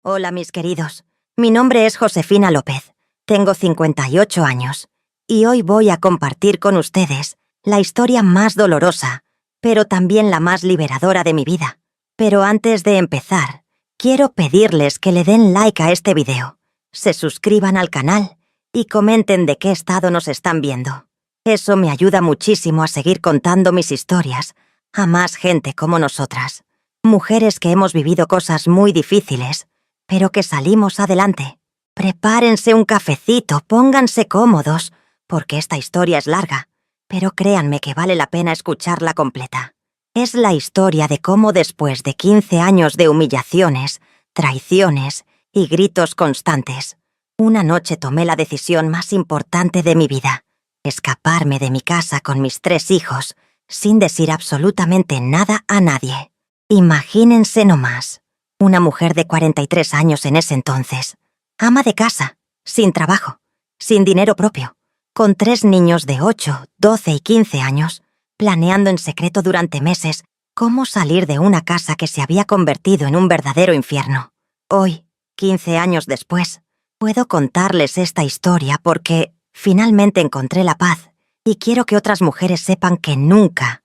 Hola, mis queridos. Mi nombre es Josefina López. Tengo 58 años. Y hoy voy a compartir con ustedes la historia más dolorosa, pero también la más liberadora de mi vida. Pero antes de empezar, quiero pedirles que le den like a este video, se suscriban al canal y comenten de qué estado nos están viendo. Eso me ayuda muchísimo a seguir contando mis historias a más gente como nosotras. Mujeres que hemos vivido cosas muy difíciles, pero que salimos adelante. Prepárense un cafecito, pónganse cómodos, porque esta historia es larga, pero créanme que vale la pena escucharla completa. Es la historia de cómo después de 15 años de humillaciones, traiciones y gritos constantes, una noche tomé la decisión más importante de mi vida: escaparme de mi casa con mis 3 hijos, sin decir absolutamente nada a nadie. Imagínense nomás, una mujer de 43 años en ese entonces, ama de casa, sin trabajo, sin dinero propio, con 3 niños de 8, 12 y 15 años, planeando en secreto durante meses cómo salir de una casa que se había convertido en un verdadero infierno. Hoy, 15 años después, puedo contarles esta historia porque finalmente encontré la paz y quiero que otras mujeres sepan que nunca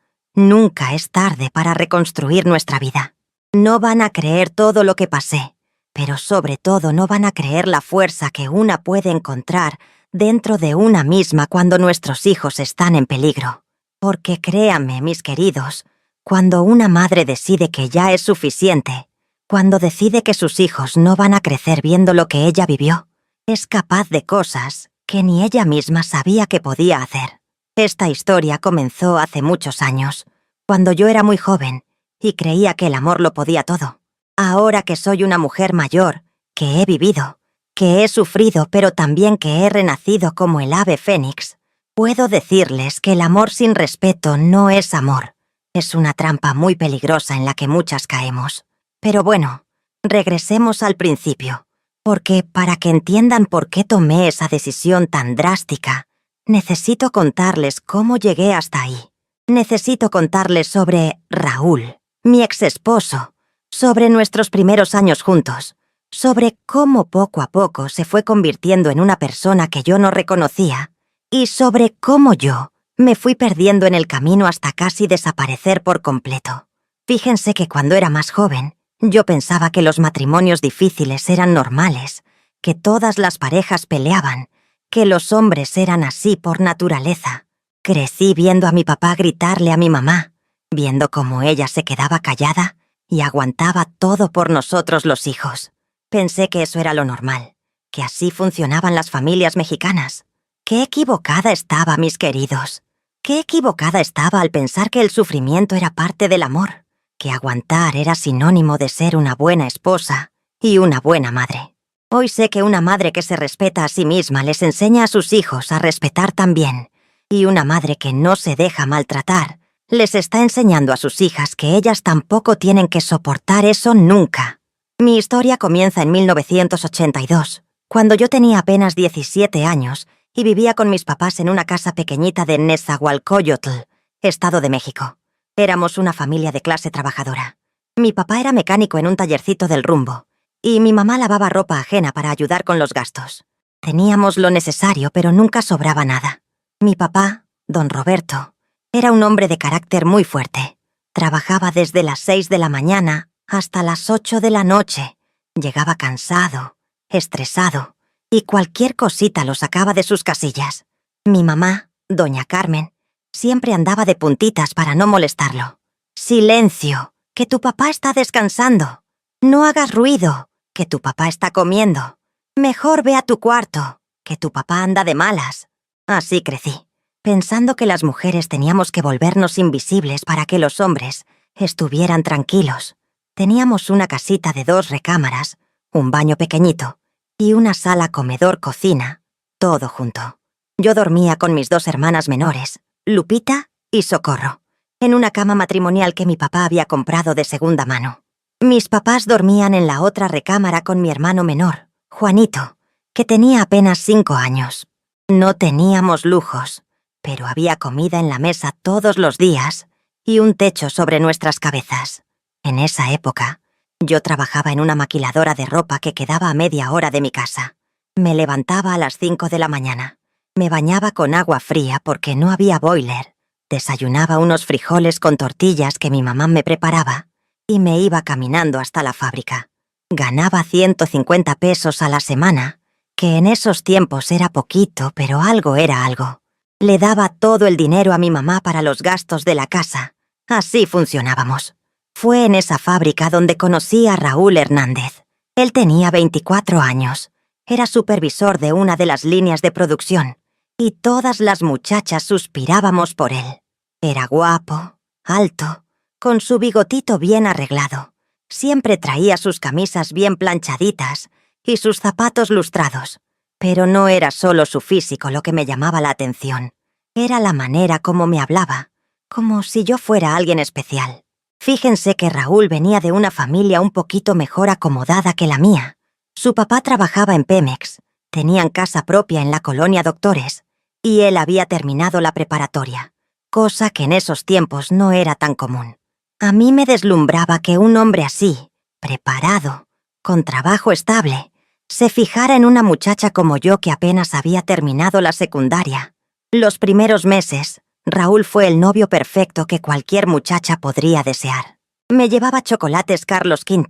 es tarde para reconstruir nuestra vida. No van a creer todo lo que pasé, pero sobre todo no van a creer la fuerza que una puede encontrar dentro de una misma cuando nuestros hijos están en peligro. Porque créanme, mis queridos, cuando una madre decide que ya es suficiente, cuando decide que sus hijos no van a crecer viendo lo que ella vivió, es capaz de cosas que ni ella misma sabía que podía hacer. Esta historia comenzó hace muchos años, cuando yo era muy joven y creía que el amor lo podía todo. Ahora que soy una mujer mayor, que he vivido, que he sufrido, pero también que he renacido como el ave fénix, puedo decirles que el amor sin respeto no es amor. Es una trampa muy peligrosa en la que muchas caemos. Pero bueno, regresemos al principio, porque para que entiendan por qué tomé esa decisión tan drástica, necesito contarles cómo llegué hasta ahí. Necesito contarles sobre Raúl, mi exesposo, sobre nuestros primeros años juntos, sobre cómo poco a poco se fue convirtiendo en una persona que yo no reconocía, y sobre cómo yo me fui perdiendo en el camino hasta casi desaparecer por completo. Fíjense que cuando era más joven, yo pensaba que los matrimonios difíciles eran normales, que todas las parejas peleaban, que los hombres eran así por naturaleza. Crecí viendo a mi papá gritarle a mi mamá, viendo cómo ella se quedaba callada y aguantaba todo por nosotros los hijos. Pensé que eso era lo normal, que así funcionaban las familias mexicanas. Qué equivocada estaba, mis queridos. Qué equivocada estaba al pensar que el sufrimiento era parte del amor, que aguantar era sinónimo de ser una buena esposa y una buena madre. Hoy sé que una madre que se respeta a sí misma les enseña a sus hijos a respetar también, y una madre que no se deja maltratar les está enseñando a sus hijas que ellas tampoco tienen que soportar eso nunca. Mi historia comienza en 1982, cuando yo tenía apenas 17 años y vivía con mis papás en una casa pequeñita de Nezahualcóyotl, Estado de México. Éramos una familia de clase trabajadora. Mi papá era mecánico en un tallercito del Rumbo, y mi mamá lavaba ropa ajena para ayudar con los gastos. Teníamos lo necesario, pero nunca sobraba nada. Mi papá, don Roberto, era un hombre de carácter muy fuerte. Trabajaba desde las 6 de la mañana hasta las 8 de la noche. Llegaba cansado, estresado, y cualquier cosita lo sacaba de sus casillas. Mi mamá, doña Carmen, siempre andaba de puntitas para no molestarlo. «Silencio, que tu papá está descansando. No hagas ruido, que tu papá está comiendo. Mejor ve a tu cuarto, que tu papá anda de malas». Así crecí, pensando que las mujeres teníamos que volvernos invisibles para que los hombres estuvieran tranquilos. Teníamos una casita de 2 recámaras, un baño pequeñito y una sala comedor-cocina, todo junto. Yo dormía con mis 2 hermanas menores, Lupita y Socorro, en una cama matrimonial que mi papá había comprado de segunda mano. Mis papás dormían en la otra recámara con mi hermano menor, Juanito, que tenía apenas 5 años. No teníamos lujos, pero había comida en la mesa todos los días y un techo sobre nuestras cabezas. En esa época, Yo trabajaba en una maquiladora de ropa que quedaba a media hora de mi casa. Me levantaba a las 5 de la mañana. Me bañaba con agua fría porque no había boiler. Desayunaba unos frijoles con tortillas que mi mamá me preparaba y me iba caminando hasta la fábrica. Ganaba 150 pesos a la semana, que en esos tiempos era poquito, pero algo era algo. Le daba todo el dinero a mi mamá para los gastos de la casa. Así funcionábamos. Fue en esa fábrica donde conocí a Raúl Hernández. Él tenía 24 años. Era supervisor de una de las líneas de producción, y todas las muchachas suspirábamos por él. Era guapo, alto, con su bigotito bien arreglado. Siempre traía sus camisas bien planchaditas y sus zapatos lustrados. Pero no era solo su físico lo que me llamaba la atención. Era la manera como me hablaba, como si yo fuera alguien especial. Fíjense que Raúl venía de una familia un poquito mejor acomodada que la mía. Su papá trabajaba en Pemex, tenían casa propia en la colonia Doctores, y él había terminado la preparatoria, cosa que en esos tiempos no era tan común. A mí me deslumbraba que un hombre así, preparado, con trabajo estable, se fijara en una muchacha como yo que apenas había terminado la secundaria. Los primeros meses, Raúl fue el novio perfecto que cualquier muchacha podría desear. Me llevaba chocolates Carlos V,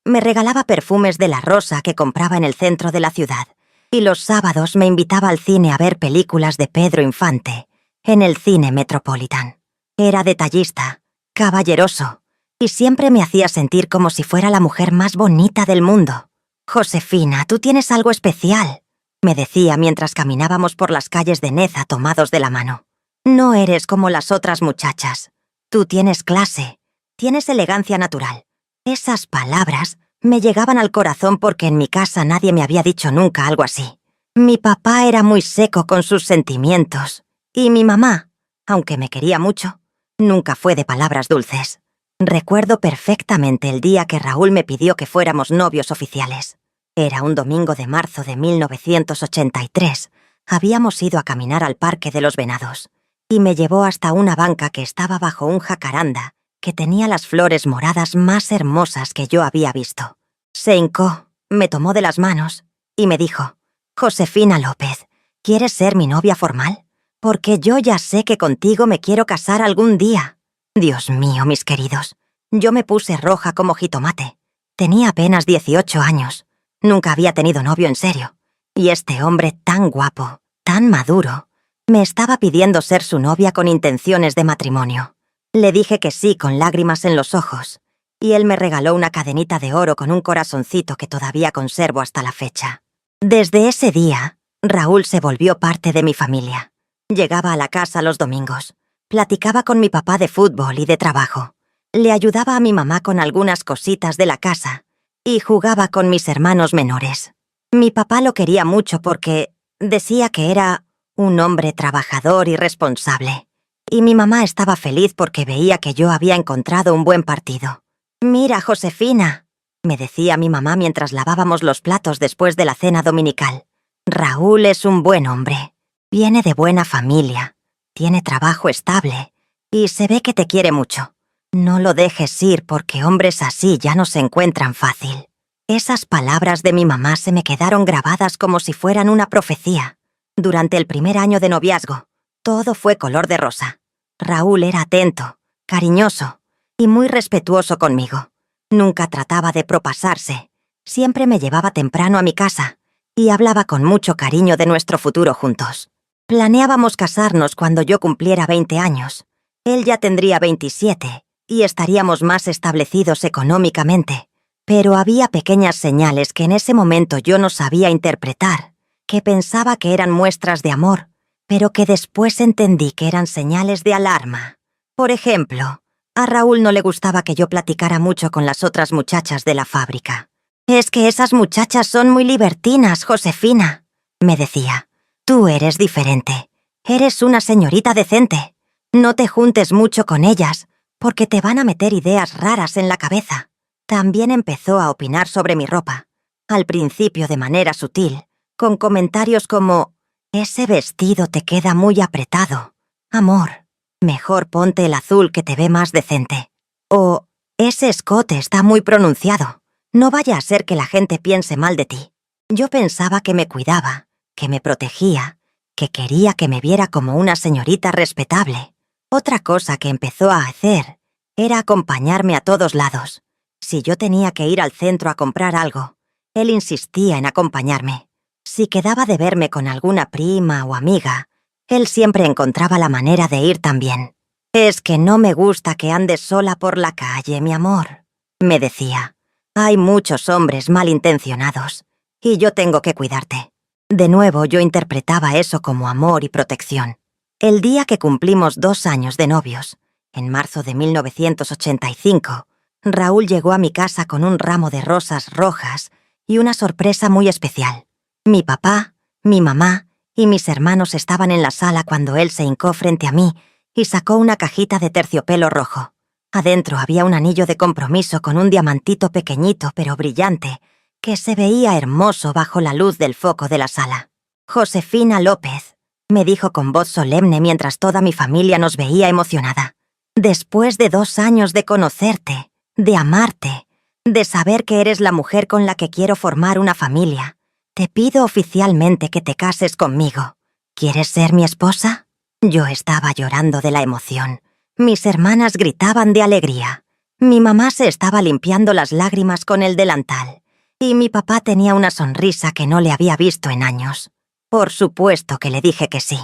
me regalaba perfumes de la Rosa que compraba en el centro de la ciudad, y los sábados me invitaba al cine a ver películas de Pedro Infante, en el cine Metropolitan. Era detallista, caballeroso, y siempre me hacía sentir como si fuera la mujer más bonita del mundo. «Josefina, tú tienes algo especial», me decía mientras caminábamos por las calles de Neza tomados de la mano. «No eres como las otras muchachas. Tú tienes clase, tienes elegancia natural». Esas palabras me llegaban al corazón porque en mi casa nadie me había dicho nunca algo así. Mi papá era muy seco con sus sentimientos, y mi mamá, aunque me quería mucho, nunca fue de palabras dulces. Recuerdo perfectamente el día que Raúl me pidió que fuéramos novios oficiales. Era un domingo de marzo de 1983. Habíamos ido a caminar al Parque de los Venados, y me llevó hasta una banca que estaba bajo un jacaranda que tenía las flores moradas más hermosas que yo había visto. Se hincó, me tomó de las manos y me dijo: «Josefina López, ¿quieres ser mi novia formal? Porque yo ya sé que contigo me quiero casar algún día». Dios mío, mis queridos, yo me puse roja como jitomate. Tenía apenas 18 años. Nunca había tenido novio en serio. Y este hombre tan guapo, tan maduro, me estaba pidiendo ser su novia con intenciones de matrimonio. Le dije que sí con lágrimas en los ojos, y él me regaló una cadenita de oro con un corazoncito que todavía conservo hasta la fecha. Desde ese día, Raúl se volvió parte de mi familia. Llegaba a la casa los domingos, platicaba con mi papá de fútbol y de trabajo, le ayudaba a mi mamá con algunas cositas de la casa y jugaba con mis hermanos menores. Mi papá lo quería mucho porque decía que era un hombre trabajador y responsable. Y mi mamá estaba feliz porque veía que yo había encontrado un buen partido. «Mira, Josefina», me decía mi mamá mientras lavábamos los platos después de la cena dominical. «Raúl es un buen hombre. Viene de buena familia. Tiene trabajo estable. Y se ve que te quiere mucho. No lo dejes ir porque hombres así ya no se encuentran fácil». Esas palabras de mi mamá se me quedaron grabadas como si fueran una profecía. Durante el primer año de noviazgo, todo fue color de rosa. Raúl era atento, cariñoso y muy respetuoso conmigo. Nunca trataba de propasarse. Siempre me llevaba temprano a mi casa y hablaba con mucho cariño de nuestro futuro juntos. Planeábamos casarnos cuando yo cumpliera 20 años. Él ya tendría 27 y estaríamos más establecidos económicamente. Pero había pequeñas señales que en ese momento yo no sabía interpretar, que pensaba que eran muestras de amor, pero que después entendí que eran señales de alarma. Por ejemplo, a Raúl no le gustaba que yo platicara mucho con las otras muchachas de la fábrica. «Es que esas muchachas son muy libertinas, Josefina», me decía. «Tú eres diferente. Eres una señorita decente. No te juntes mucho con ellas, porque te van a meter ideas raras en la cabeza». También empezó a opinar sobre mi ropa, al principio de manera sutil, con comentarios como: «Ese vestido te queda muy apretado. Amor, mejor ponte el azul que te ve más decente». O Ese escote está muy pronunciado. No vaya a ser que la gente piense mal de ti. Yo pensaba que me cuidaba, que me protegía, que quería que me viera como una señorita respetable. Otra cosa que empezó a hacer era acompañarme a todos lados. Si yo tenía que ir al centro a comprar algo, él insistía en acompañarme. Si quedaba de verme con alguna prima o amiga, él siempre encontraba la manera de ir también. «Es que no me gusta que andes sola por la calle, mi amor», me decía. «Hay muchos hombres malintencionados, y yo tengo que cuidarte». De nuevo yo interpretaba eso como amor y protección. El día que cumplimos 2 años de novios, en marzo de 1985, Raúl llegó a mi casa con un ramo de rosas rojas y una sorpresa muy especial. Mi papá, mi mamá y mis hermanos estaban en la sala cuando él se hincó frente a mí y sacó una cajita de terciopelo rojo. Adentro había un anillo de compromiso con un diamantito pequeñito pero brillante, que se veía hermoso bajo la luz del foco de la sala. «Josefina López», me dijo con voz solemne mientras toda mi familia nos veía emocionada. «Después de 2 años de conocerte, de amarte, de saber que eres la mujer con la que quiero formar una familia, te pido oficialmente que te cases conmigo. ¿Quieres ser mi esposa?» Yo estaba llorando de la emoción. Mis hermanas gritaban de alegría. Mi mamá se estaba limpiando las lágrimas con el delantal. Y mi papá tenía una sonrisa que no le había visto en años. Por supuesto que le dije que sí.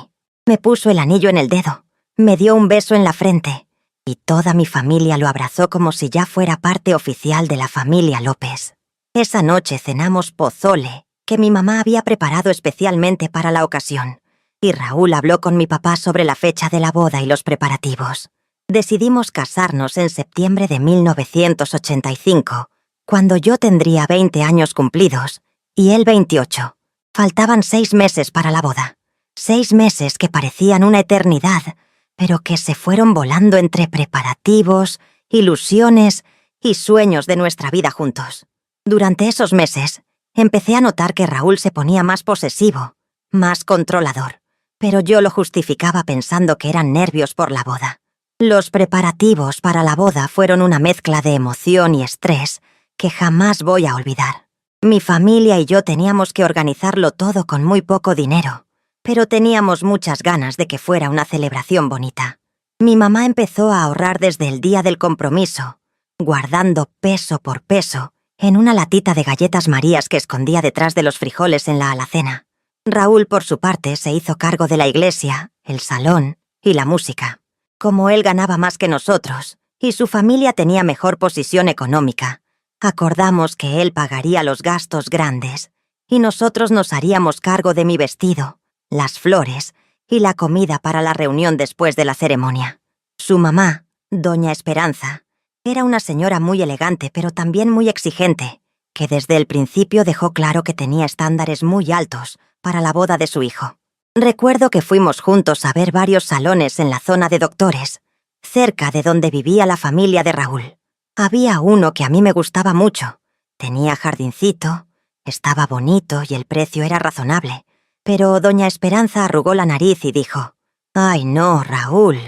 Me puso el anillo en el dedo, me dio un beso en la frente, y toda mi familia lo abrazó como si ya fuera parte oficial de la familia López. Esa noche cenamos pozole, que mi mamá había preparado especialmente para la ocasión, y Raúl habló con mi papá sobre la fecha de la boda y los preparativos. Decidimos casarnos en septiembre de 1985, cuando yo tendría 20 años cumplidos y él 28. Faltaban 6 meses para la boda. 6 meses que parecían una eternidad, pero que se fueron volando entre preparativos, ilusiones y sueños de nuestra vida juntos. Durante esos meses, empecé a notar que Raúl se ponía más posesivo, más controlador, pero yo lo justificaba pensando que eran nervios por la boda. Los preparativos para la boda fueron una mezcla de emoción y estrés que jamás voy a olvidar. Mi familia y yo teníamos que organizarlo todo con muy poco dinero, pero teníamos muchas ganas de que fuera una celebración bonita. Mi mamá empezó a ahorrar desde el día del compromiso, guardando peso por peso en una latita de galletas Marías que escondía detrás de los frijoles en la alacena. Raúl, por su parte, se hizo cargo de la iglesia, el salón y la música. Como él ganaba más que nosotros y su familia tenía mejor posición económica, acordamos que él pagaría los gastos grandes y nosotros nos haríamos cargo de mi vestido, las flores y la comida para la reunión después de la ceremonia. Su mamá, doña Esperanza, era una señora muy elegante pero también muy exigente, que desde el principio dejó claro que tenía estándares muy altos para la boda de su hijo. Recuerdo que fuimos juntos a ver varios salones en la zona de doctores, cerca de donde vivía la familia de Raúl. Había uno que a mí me gustaba mucho. Tenía jardincito, estaba bonito y el precio era razonable. Pero doña Esperanza arrugó la nariz y dijo: «Ay no, Raúl,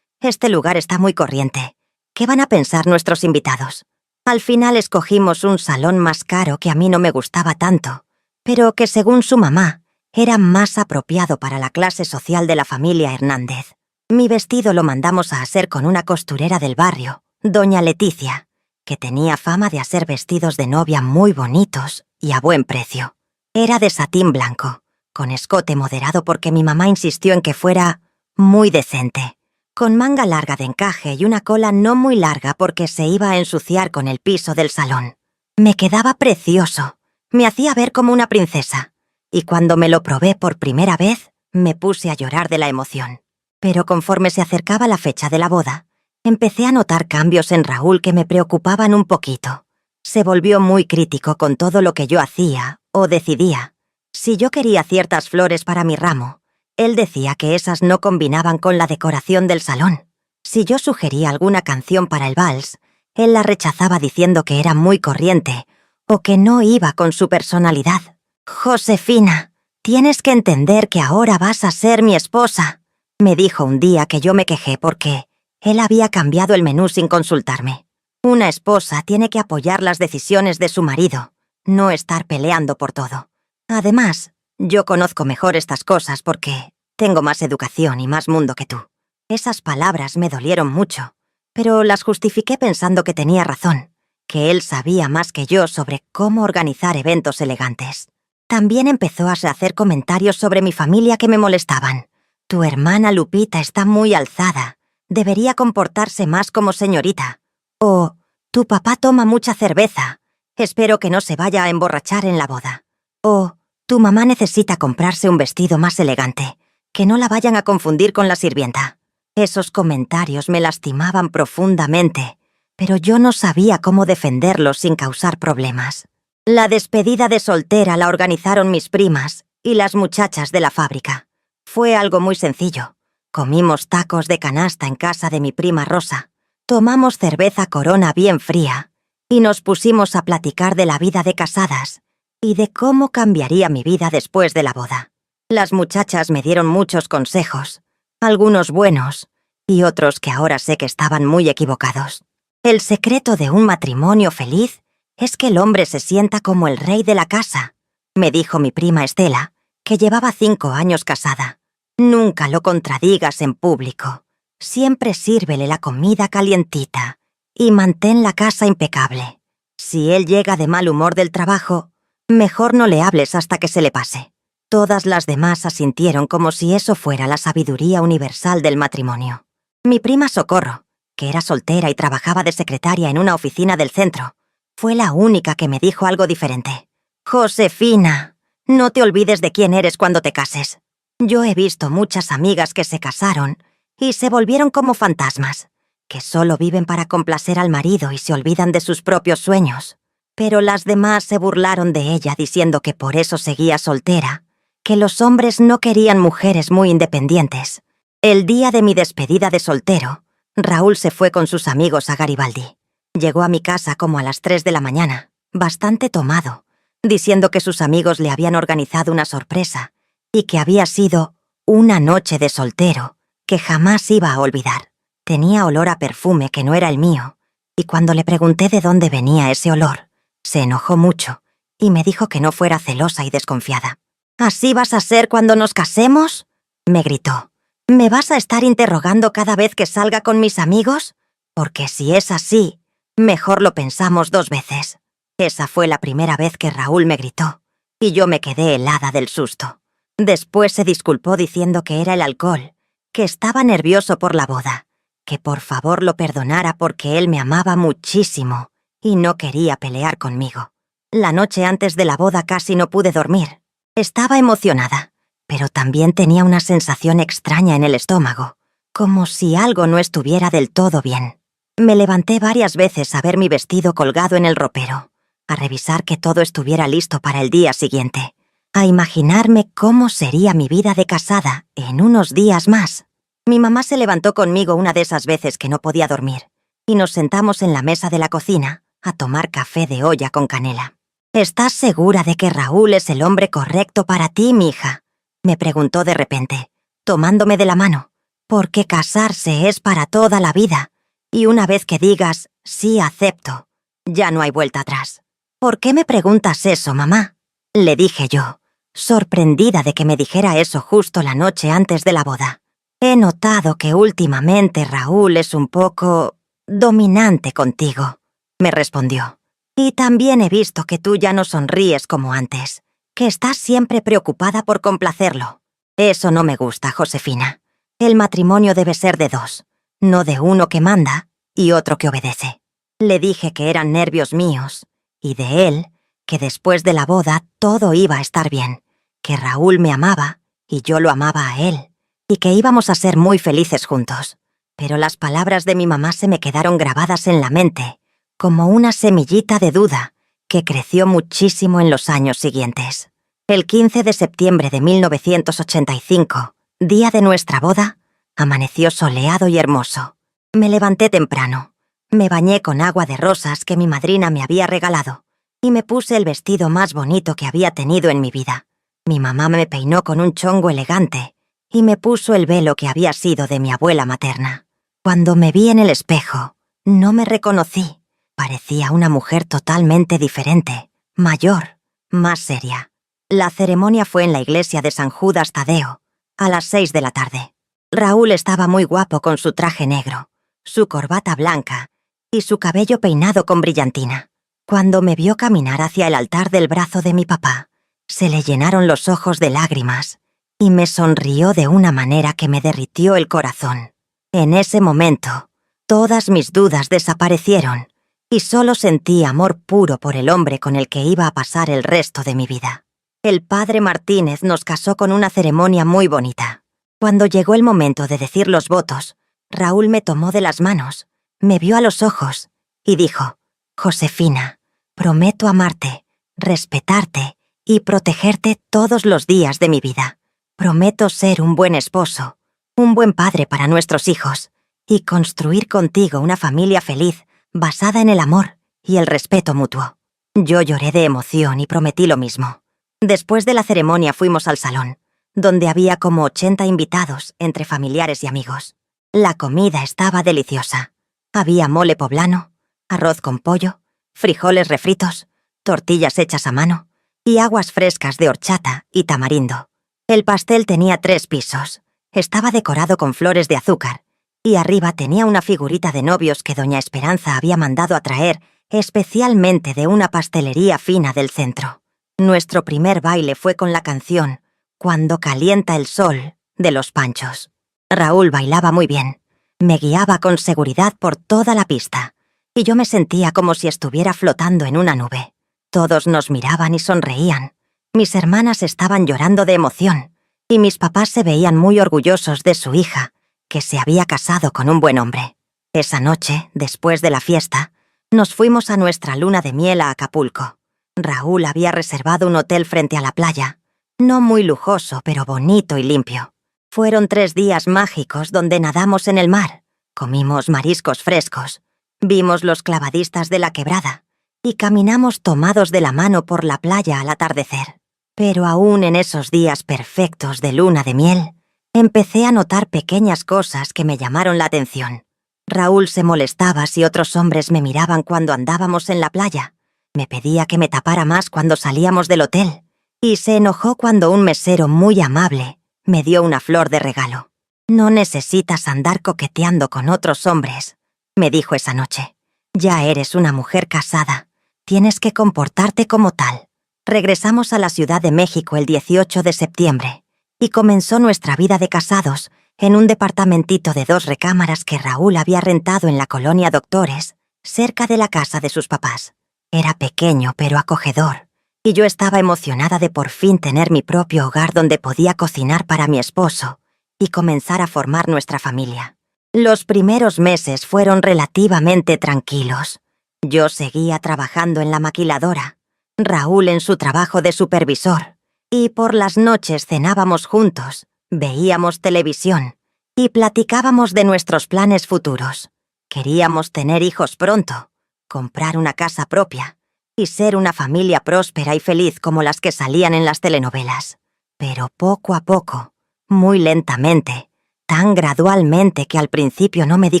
este lugar está muy corriente. ¿Qué van a pensar nuestros invitados?» Al final escogimos un salón más caro que a mí no me gustaba tanto, pero que según su mamá era más apropiado para la clase social de la familia Hernández. Mi vestido lo mandamos a hacer con una costurera del barrio, doña Leticia, que tenía fama de hacer vestidos de novia muy bonitos y a buen precio. Era de satín blanco, con escote moderado porque mi mamá insistió en que fuera muy decente, con manga larga de encaje y una cola no muy larga porque se iba a ensuciar con el piso del salón. Me quedaba precioso, me hacía ver como una princesa, y cuando me lo probé por primera vez, me puse a llorar de la emoción. Pero conforme se acercaba la fecha de la boda, empecé a notar cambios en Raúl que me preocupaban un poquito. Se volvió muy crítico con todo lo que yo hacía o decidía. Si yo quería ciertas flores para mi ramo, él decía que esas no combinaban con la decoración del salón. Si yo sugería alguna canción para el vals, él la rechazaba diciendo que era muy corriente o que no iba con su personalidad. «Josefina, tienes que entender que ahora vas a ser mi esposa», me dijo un día que yo me quejé porque él había cambiado el menú sin consultarme. Una esposa tiene que apoyar las decisiones de su marido, no estar peleando por todo. Además, yo conozco mejor estas cosas porque tengo más educación y más mundo que tú. Esas palabras me dolieron mucho, pero las justifiqué pensando que tenía razón, que él sabía más que yo sobre cómo organizar eventos elegantes. También empezó a hacer comentarios sobre mi familia que me molestaban. Tu hermana Lupita está muy alzada. Debería comportarse más como señorita. O, tu papá toma mucha cerveza. Espero que no se vaya a emborrachar en la boda. O, tu mamá necesita comprarse un vestido más elegante. Que no la vayan a confundir con la sirvienta. Esos comentarios me lastimaban profundamente, pero yo no sabía cómo defenderlos sin causar problemas. La despedida de soltera la organizaron mis primas y las muchachas de la fábrica. Fue algo muy sencillo. Comimos tacos de canasta en casa de mi prima Rosa, tomamos cerveza Corona bien fría y nos pusimos a platicar de la vida de casadas y de cómo cambiaría mi vida después de la boda. Las muchachas me dieron muchos consejos, algunos buenos y otros que ahora sé que estaban muy equivocados. El secreto de un matrimonio feliz es que el hombre se sienta como el rey de la casa, me dijo mi prima Estela, que llevaba 5 años casada. Nunca lo contradigas en público. Siempre sírvele la comida calientita y mantén la casa impecable. Si él llega de mal humor del trabajo, mejor no le hables hasta que se le pase. Todas las demás asintieron como si eso fuera la sabiduría universal del matrimonio. Mi prima Socorro, que era soltera y trabajaba de secretaria en una oficina del centro, fue la única que me dijo algo diferente. Josefina, no te olvides de quién eres cuando te cases. Yo he visto muchas amigas que se casaron y se volvieron como fantasmas, que solo viven para complacer al marido y se olvidan de sus propios sueños. Pero las demás se burlaron de ella diciendo que por eso seguía soltera, que los hombres no querían mujeres muy independientes. El día de mi despedida de soltero, Raúl se fue con sus amigos a Garibaldi. Llegó a mi casa como a las 3 de la mañana, bastante tomado, diciendo que sus amigos le habían organizado una sorpresa y que había sido una noche de soltero que jamás iba a olvidar. Tenía olor a perfume que no era el mío, y cuando le pregunté de dónde venía ese olor, se enojó mucho y me dijo que no fuera celosa y desconfiada. ¿Así vas a ser cuando nos casemos?, me gritó. ¿Me vas a estar interrogando cada vez que salga con mis amigos? Porque si es así, mejor lo pensamos 2 veces. Esa fue la primera vez que Raúl me gritó, y yo me quedé helada del susto. Después se disculpó diciendo que era el alcohol, que estaba nervioso por la boda, que por favor lo perdonara porque él me amaba muchísimo y no quería pelear conmigo. La noche antes de la boda casi no pude dormir. Estaba emocionada, pero también tenía una sensación extraña en el estómago, como si algo no estuviera del todo bien. Me levanté varias veces a ver mi vestido colgado en el ropero, a revisar que todo estuviera listo para el día siguiente, a imaginarme cómo sería mi vida de casada en unos días más. Mi mamá se levantó conmigo una de esas veces que no podía dormir, y nos sentamos en la mesa de la cocina a tomar café de olla con canela. ¿Estás segura de que Raúl es el hombre correcto para ti, mija?, me preguntó de repente, tomándome de la mano, porque casarse es para toda la vida, y una vez que digas, sí acepto, ya no hay vuelta atrás. ¿Por qué me preguntas eso, mamá?, le dije yo, sorprendida de que me dijera eso justo la noche antes de la boda. He notado que últimamente Raúl es un poco dominante contigo, me respondió. Y también he visto que tú ya no sonríes como antes, que estás siempre preocupada por complacerlo. Eso no me gusta, Josefina. El matrimonio debe ser de 2, no de uno que manda y otro que obedece. Le dije que eran nervios míos, y de él, que después de la boda todo iba a estar bien, que Raúl me amaba y yo lo amaba a él, y que íbamos a ser muy felices juntos. Pero las palabras de mi mamá se me quedaron grabadas en la mente, como una semillita de duda que creció muchísimo en los años siguientes. El 15 de septiembre de 1985, día de nuestra boda, amaneció soleado y hermoso. Me levanté temprano, me bañé con agua de rosas que mi madrina me había regalado y me puse el vestido más bonito que había tenido en mi vida. Mi mamá me peinó con un chongo elegante y me puso el velo que había sido de mi abuela materna. Cuando me vi en el espejo, no me reconocí. Parecía una mujer totalmente diferente, mayor, más seria. La ceremonia fue en la iglesia de San Judas Tadeo, a las 6 de la tarde. Raúl estaba muy guapo con su traje negro, su corbata blanca y su cabello peinado con brillantina. Cuando me vio caminar hacia el altar del brazo de mi papá, se le llenaron los ojos de lágrimas y me sonrió de una manera que me derritió el corazón. En ese momento, todas mis dudas desaparecieron y solo sentí amor puro por el hombre con el que iba a pasar el resto de mi vida. El padre Martínez nos casó con una ceremonia muy bonita. Cuando llegó el momento de decir los votos, Raúl me tomó de las manos, me vio a los ojos y dijo: «Josefina, prometo amarte, respetarte y protegerte todos los días de mi vida. Prometo ser un buen esposo, un buen padre para nuestros hijos y construir contigo una familia feliz basada en el amor y el respeto mutuo». Yo lloré de emoción y prometí lo mismo. Después de la ceremonia fuimos al salón, donde había como 80 invitados entre familiares y amigos. La comida estaba deliciosa. Había mole poblano, arroz con pollo, frijoles refritos, tortillas hechas a mano y aguas frescas de horchata y tamarindo. El pastel tenía 3 pisos. Estaba decorado con flores de azúcar y arriba tenía una figurita de novios que doña Esperanza había mandado a traer especialmente de una pastelería fina del centro. Nuestro primer baile fue con la canción «Cuando calienta el sol» de Los Panchos. Raúl bailaba muy bien. Me guiaba con seguridad por toda la pista y yo me sentía como si estuviera flotando en una nube. Todos nos miraban y sonreían. Mis hermanas estaban llorando de emoción y mis papás se veían muy orgullosos de su hija, que se había casado con un buen hombre. Esa noche, después de la fiesta, nos fuimos a nuestra luna de miel a Acapulco. Raúl había reservado un hotel frente a la playa, no muy lujoso, pero bonito y limpio. Fueron 3 días mágicos donde nadamos en el mar, comimos mariscos frescos, vimos los clavadistas de la quebrada y caminamos tomados de la mano por la playa al atardecer. Pero aún en esos días perfectos de luna de miel, empecé a notar pequeñas cosas que me llamaron la atención. Raúl se molestaba si otros hombres me miraban cuando andábamos en la playa. Me pedía que me tapara más cuando salíamos del hotel y se enojó cuando un mesero muy amable me dio una flor de regalo. «No necesitas andar coqueteando con otros hombres», me dijo esa noche. «Ya eres una mujer casada. Tienes que comportarte como tal». Regresamos a la Ciudad de México el 18 de septiembre y comenzó nuestra vida de casados en un departamentito de 2 recámaras que Raúl había rentado en la colonia Doctores, cerca de la casa de sus papás. Era pequeño pero acogedor, y yo estaba emocionada de por fin tener mi propio hogar donde podía cocinar para mi esposo y comenzar a formar nuestra familia. Los primeros meses fueron relativamente tranquilos. Yo seguía trabajando en la maquiladora, Raúl en su trabajo de supervisor, y por las noches cenábamos juntos, veíamos televisión y platicábamos de nuestros planes futuros. Queríamos tener hijos pronto, comprar una casa propia y ser una familia próspera y feliz como las que salían en las telenovelas. Pero poco a poco, muy lentamente, tan gradualmente que al principio no me di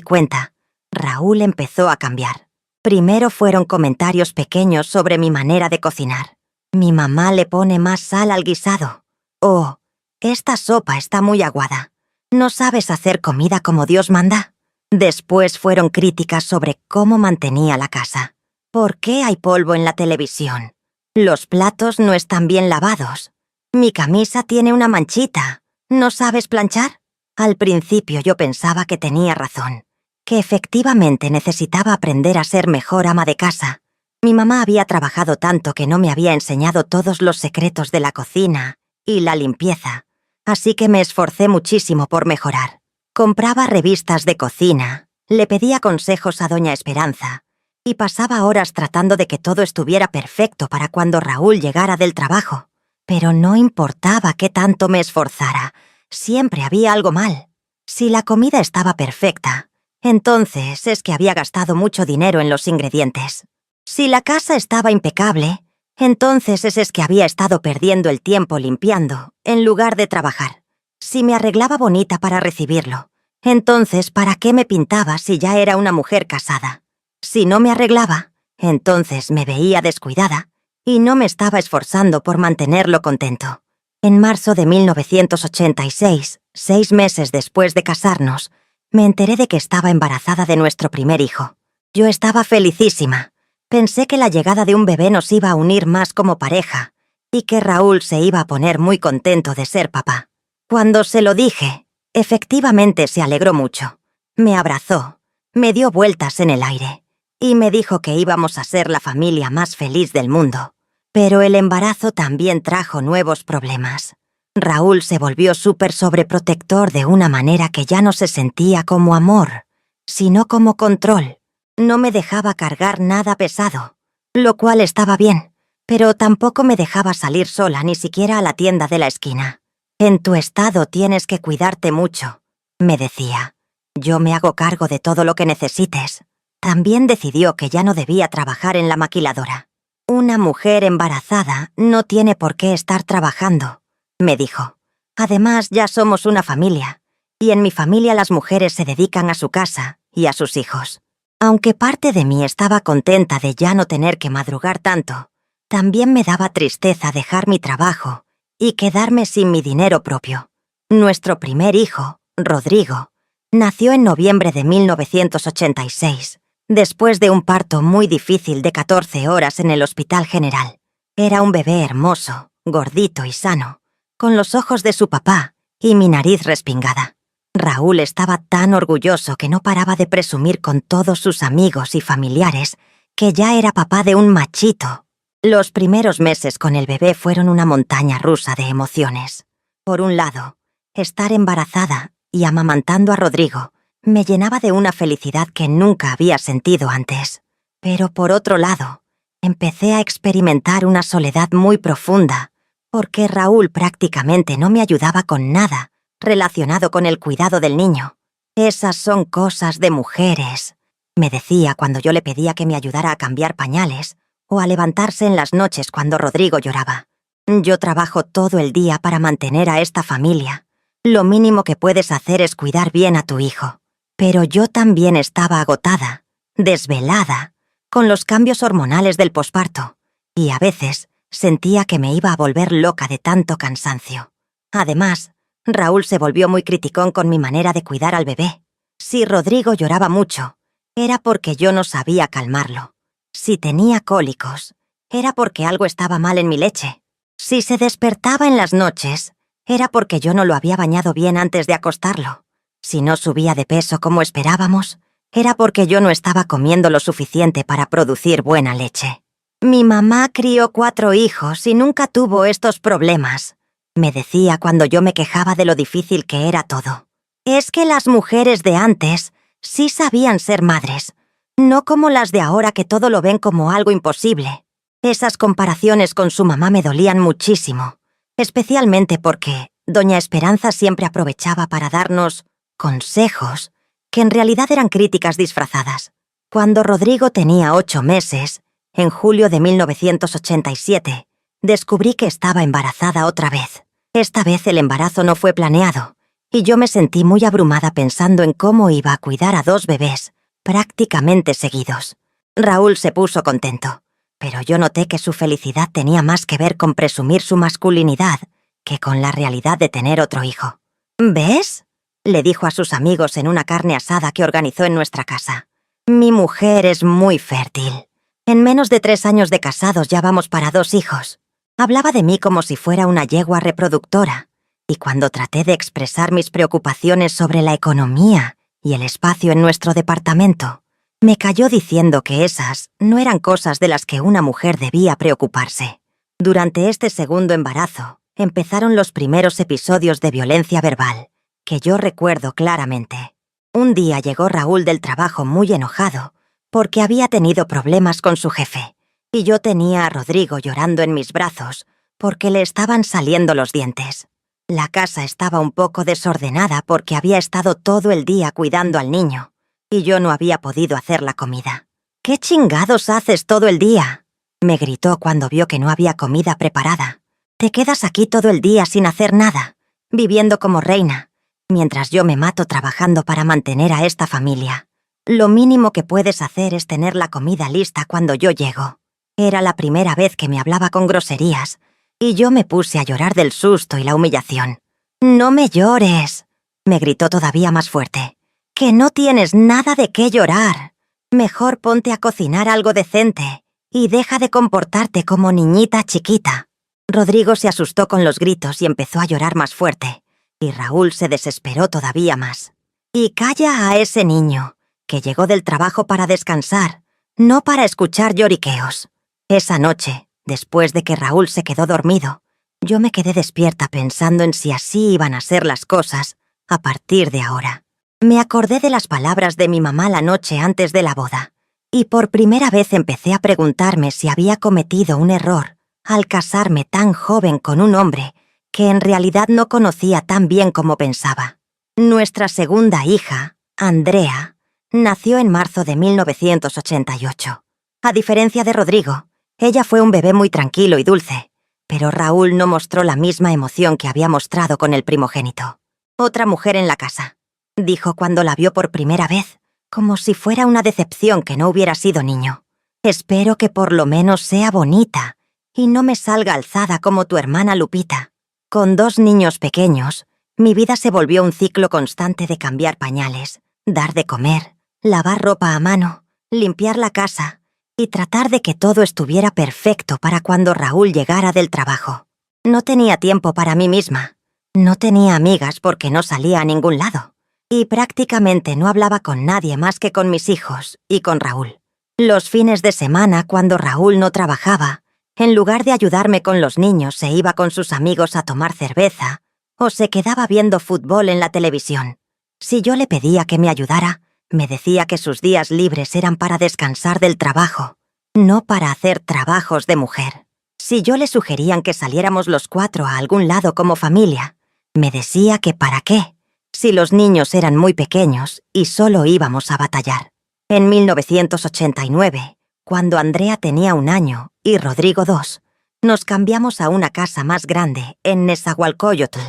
cuenta, Raúl empezó a cambiar. Primero fueron comentarios pequeños sobre mi manera de cocinar. «Mi mamá le pone más sal al guisado». «Oh, esta sopa está muy aguada. ¿No sabes hacer comida como Dios manda?». Después fueron críticas sobre cómo mantenía la casa. «¿Por qué hay polvo en la televisión? Los platos no están bien lavados. Mi camisa tiene una manchita. ¿No sabes planchar?». Al principio yo pensaba que tenía razón, que efectivamente necesitaba aprender a ser mejor ama de casa. Mi mamá había trabajado tanto que no me había enseñado todos los secretos de la cocina y la limpieza, así que me esforcé muchísimo por mejorar. Compraba revistas de cocina, le pedía consejos a doña Esperanza y pasaba horas tratando de que todo estuviera perfecto para cuando Raúl llegara del trabajo. Pero no importaba qué tanto me esforzara, siempre había algo mal. Si la comida estaba perfecta, entonces es que había gastado mucho dinero en los ingredientes. Si la casa estaba impecable, entonces es que había estado perdiendo el tiempo limpiando, en lugar de trabajar. Si me arreglaba bonita para recibirlo, entonces ¿para qué me pintaba si ya era una mujer casada? Si no me arreglaba, entonces me veía descuidada y no me estaba esforzando por mantenerlo contento. En marzo de 1986, 6 meses después de casarnos, me enteré de que estaba embarazada de nuestro primer hijo. Yo estaba felicísima. Pensé que la llegada de un bebé nos iba a unir más como pareja y que Raúl se iba a poner muy contento de ser papá. Cuando se lo dije, efectivamente se alegró mucho. Me abrazó, me dio vueltas en el aire y me dijo que íbamos a ser la familia más feliz del mundo. Pero el embarazo también trajo nuevos problemas. Raúl se volvió súper sobreprotector de una manera que ya no se sentía como amor, sino como control. No me dejaba cargar nada pesado, lo cual estaba bien, pero tampoco me dejaba salir sola ni siquiera a la tienda de la esquina. En tu estado tienes que cuidarte mucho, me decía. Yo me hago cargo de todo lo que necesites. También decidió que ya no debía trabajar en la maquiladora. Una mujer embarazada no tiene por qué estar trabajando, me dijo. Además, ya somos una familia, y en mi familia las mujeres se dedican a su casa y a sus hijos. Aunque parte de mí estaba contenta de ya no tener que madrugar tanto, también me daba tristeza dejar mi trabajo y quedarme sin mi dinero propio. Nuestro primer hijo, Rodrigo, nació en noviembre de 1986. Después de un parto muy difícil de 14 horas en el Hospital General. Era un bebé hermoso, gordito y sano, con los ojos de su papá y mi nariz respingada. Raúl estaba tan orgulloso que no paraba de presumir con todos sus amigos y familiares que ya era papá de un machito. Los primeros meses con el bebé fueron una montaña rusa de emociones. Por un lado, estar embarazada y amamantando a Rodrigo me llenaba de una felicidad que nunca había sentido antes. Pero por otro lado, empecé a experimentar una soledad muy profunda, porque Raúl prácticamente no me ayudaba con nada relacionado con el cuidado del niño. Esas son cosas de mujeres, me decía cuando yo le pedía que me ayudara a cambiar pañales o a levantarse en las noches cuando Rodrigo lloraba. Yo trabajo todo el día para mantener a esta familia. Lo mínimo que puedes hacer es cuidar bien a tu hijo. Pero yo también estaba agotada, desvelada, con los cambios hormonales del posparto, y a veces sentía que me iba a volver loca de tanto cansancio. Además, Raúl se volvió muy criticón con mi manera de cuidar al bebé. Si Rodrigo lloraba mucho, era porque yo no sabía calmarlo. Si tenía cólicos, era porque algo estaba mal en mi leche. Si se despertaba en las noches, era porque yo no lo había bañado bien antes de acostarlo. Si no subía de peso como esperábamos, era porque yo no estaba comiendo lo suficiente para producir buena leche. Mi mamá crió 4 hijos y nunca tuvo estos problemas, me decía cuando yo me quejaba de lo difícil que era todo. Es que las mujeres de antes sí sabían ser madres, no como las de ahora que todo lo ven como algo imposible. Esas comparaciones con su mamá me dolían muchísimo, especialmente porque doña Esperanza siempre aprovechaba para darnos consejos que en realidad eran críticas disfrazadas. Cuando Rodrigo tenía 8 meses, en julio de 1987, descubrí que estaba embarazada otra vez. Esta vez el embarazo no fue planeado, y yo me sentí muy abrumada pensando en cómo iba a cuidar a 2 bebés, prácticamente seguidos. Raúl se puso contento, pero yo noté que su felicidad tenía más que ver con presumir su masculinidad que con la realidad de tener otro hijo. ¿Ves?, le dijo a sus amigos en una carne asada que organizó en nuestra casa. Mi mujer es muy fértil. En menos de 3 años de casados ya vamos para 2 hijos. Hablaba de mí como si fuera una yegua reproductora, y cuando traté de expresar mis preocupaciones sobre la economía y el espacio en nuestro departamento, me calló diciendo que esas no eran cosas de las que una mujer debía preocuparse. Durante este segundo embarazo, empezaron los primeros episodios de violencia verbal, que yo recuerdo claramente. Un día llegó Raúl del trabajo muy enojado porque había tenido problemas con su jefe, y yo tenía a Rodrigo llorando en mis brazos porque le estaban saliendo los dientes. La casa estaba un poco desordenada porque había estado todo el día cuidando al niño, y yo no había podido hacer la comida. ¿Qué chingados haces todo el día?, me gritó cuando vio que no había comida preparada. Te quedas aquí todo el día sin hacer nada, viviendo como reina, mientras yo me mato trabajando para mantener a esta familia. Lo mínimo que puedes hacer es tener la comida lista cuando yo llego. Era la primera vez que me hablaba con groserías, y yo me puse a llorar del susto y la humillación. «No me llores», me gritó todavía más fuerte. «Que no tienes nada de qué llorar. Mejor ponte a cocinar algo decente y deja de comportarte como niñita chiquita». Rodrigo se asustó con los gritos y empezó a llorar más fuerte, y Raúl se desesperó todavía más. «Y calla a ese niño, que llegó del trabajo para descansar, no para escuchar lloriqueos». Esa noche, después de que Raúl se quedó dormido, yo me quedé despierta pensando en si así iban a ser las cosas a partir de ahora. Me acordé de las palabras de mi mamá la noche antes de la boda, y por primera vez empecé a preguntarme si había cometido un error al casarme tan joven con un hombre que en realidad no conocía tan bien como pensaba. Nuestra segunda hija, Andrea, nació en marzo de 1988. A diferencia de Rodrigo, ella fue un bebé muy tranquilo y dulce, pero Raúl no mostró la misma emoción que había mostrado con el primogénito. «Otra mujer en la casa», dijo cuando la vio por primera vez, como si fuera una decepción que no hubiera sido niño. «Espero que por lo menos sea bonita y no me salga alzada como tu hermana Lupita». Con 2 niños pequeños, mi vida se volvió un ciclo constante de cambiar pañales, dar de comer, lavar ropa a mano, limpiar la casa y tratar de que todo estuviera perfecto para cuando Raúl llegara del trabajo. No tenía tiempo para mí misma. No tenía amigas porque no salía a ningún lado. Y prácticamente no hablaba con nadie más que con mis hijos y con Raúl. Los fines de semana, cuando Raúl no trabajaba, en lugar de ayudarme con los niños, se iba con sus amigos a tomar cerveza o se quedaba viendo fútbol en la televisión. Si yo le pedía que me ayudara, me decía que sus días libres eran para descansar del trabajo, no para hacer trabajos de mujer. Si yo le sugerían que saliéramos los 4 a algún lado como familia, me decía que para qué, si los niños eran muy pequeños y solo íbamos a batallar. En 1989, cuando Andrea tenía 1 año y Rodrigo 2, nos cambiamos a una casa más grande en Nezahualcóyotl,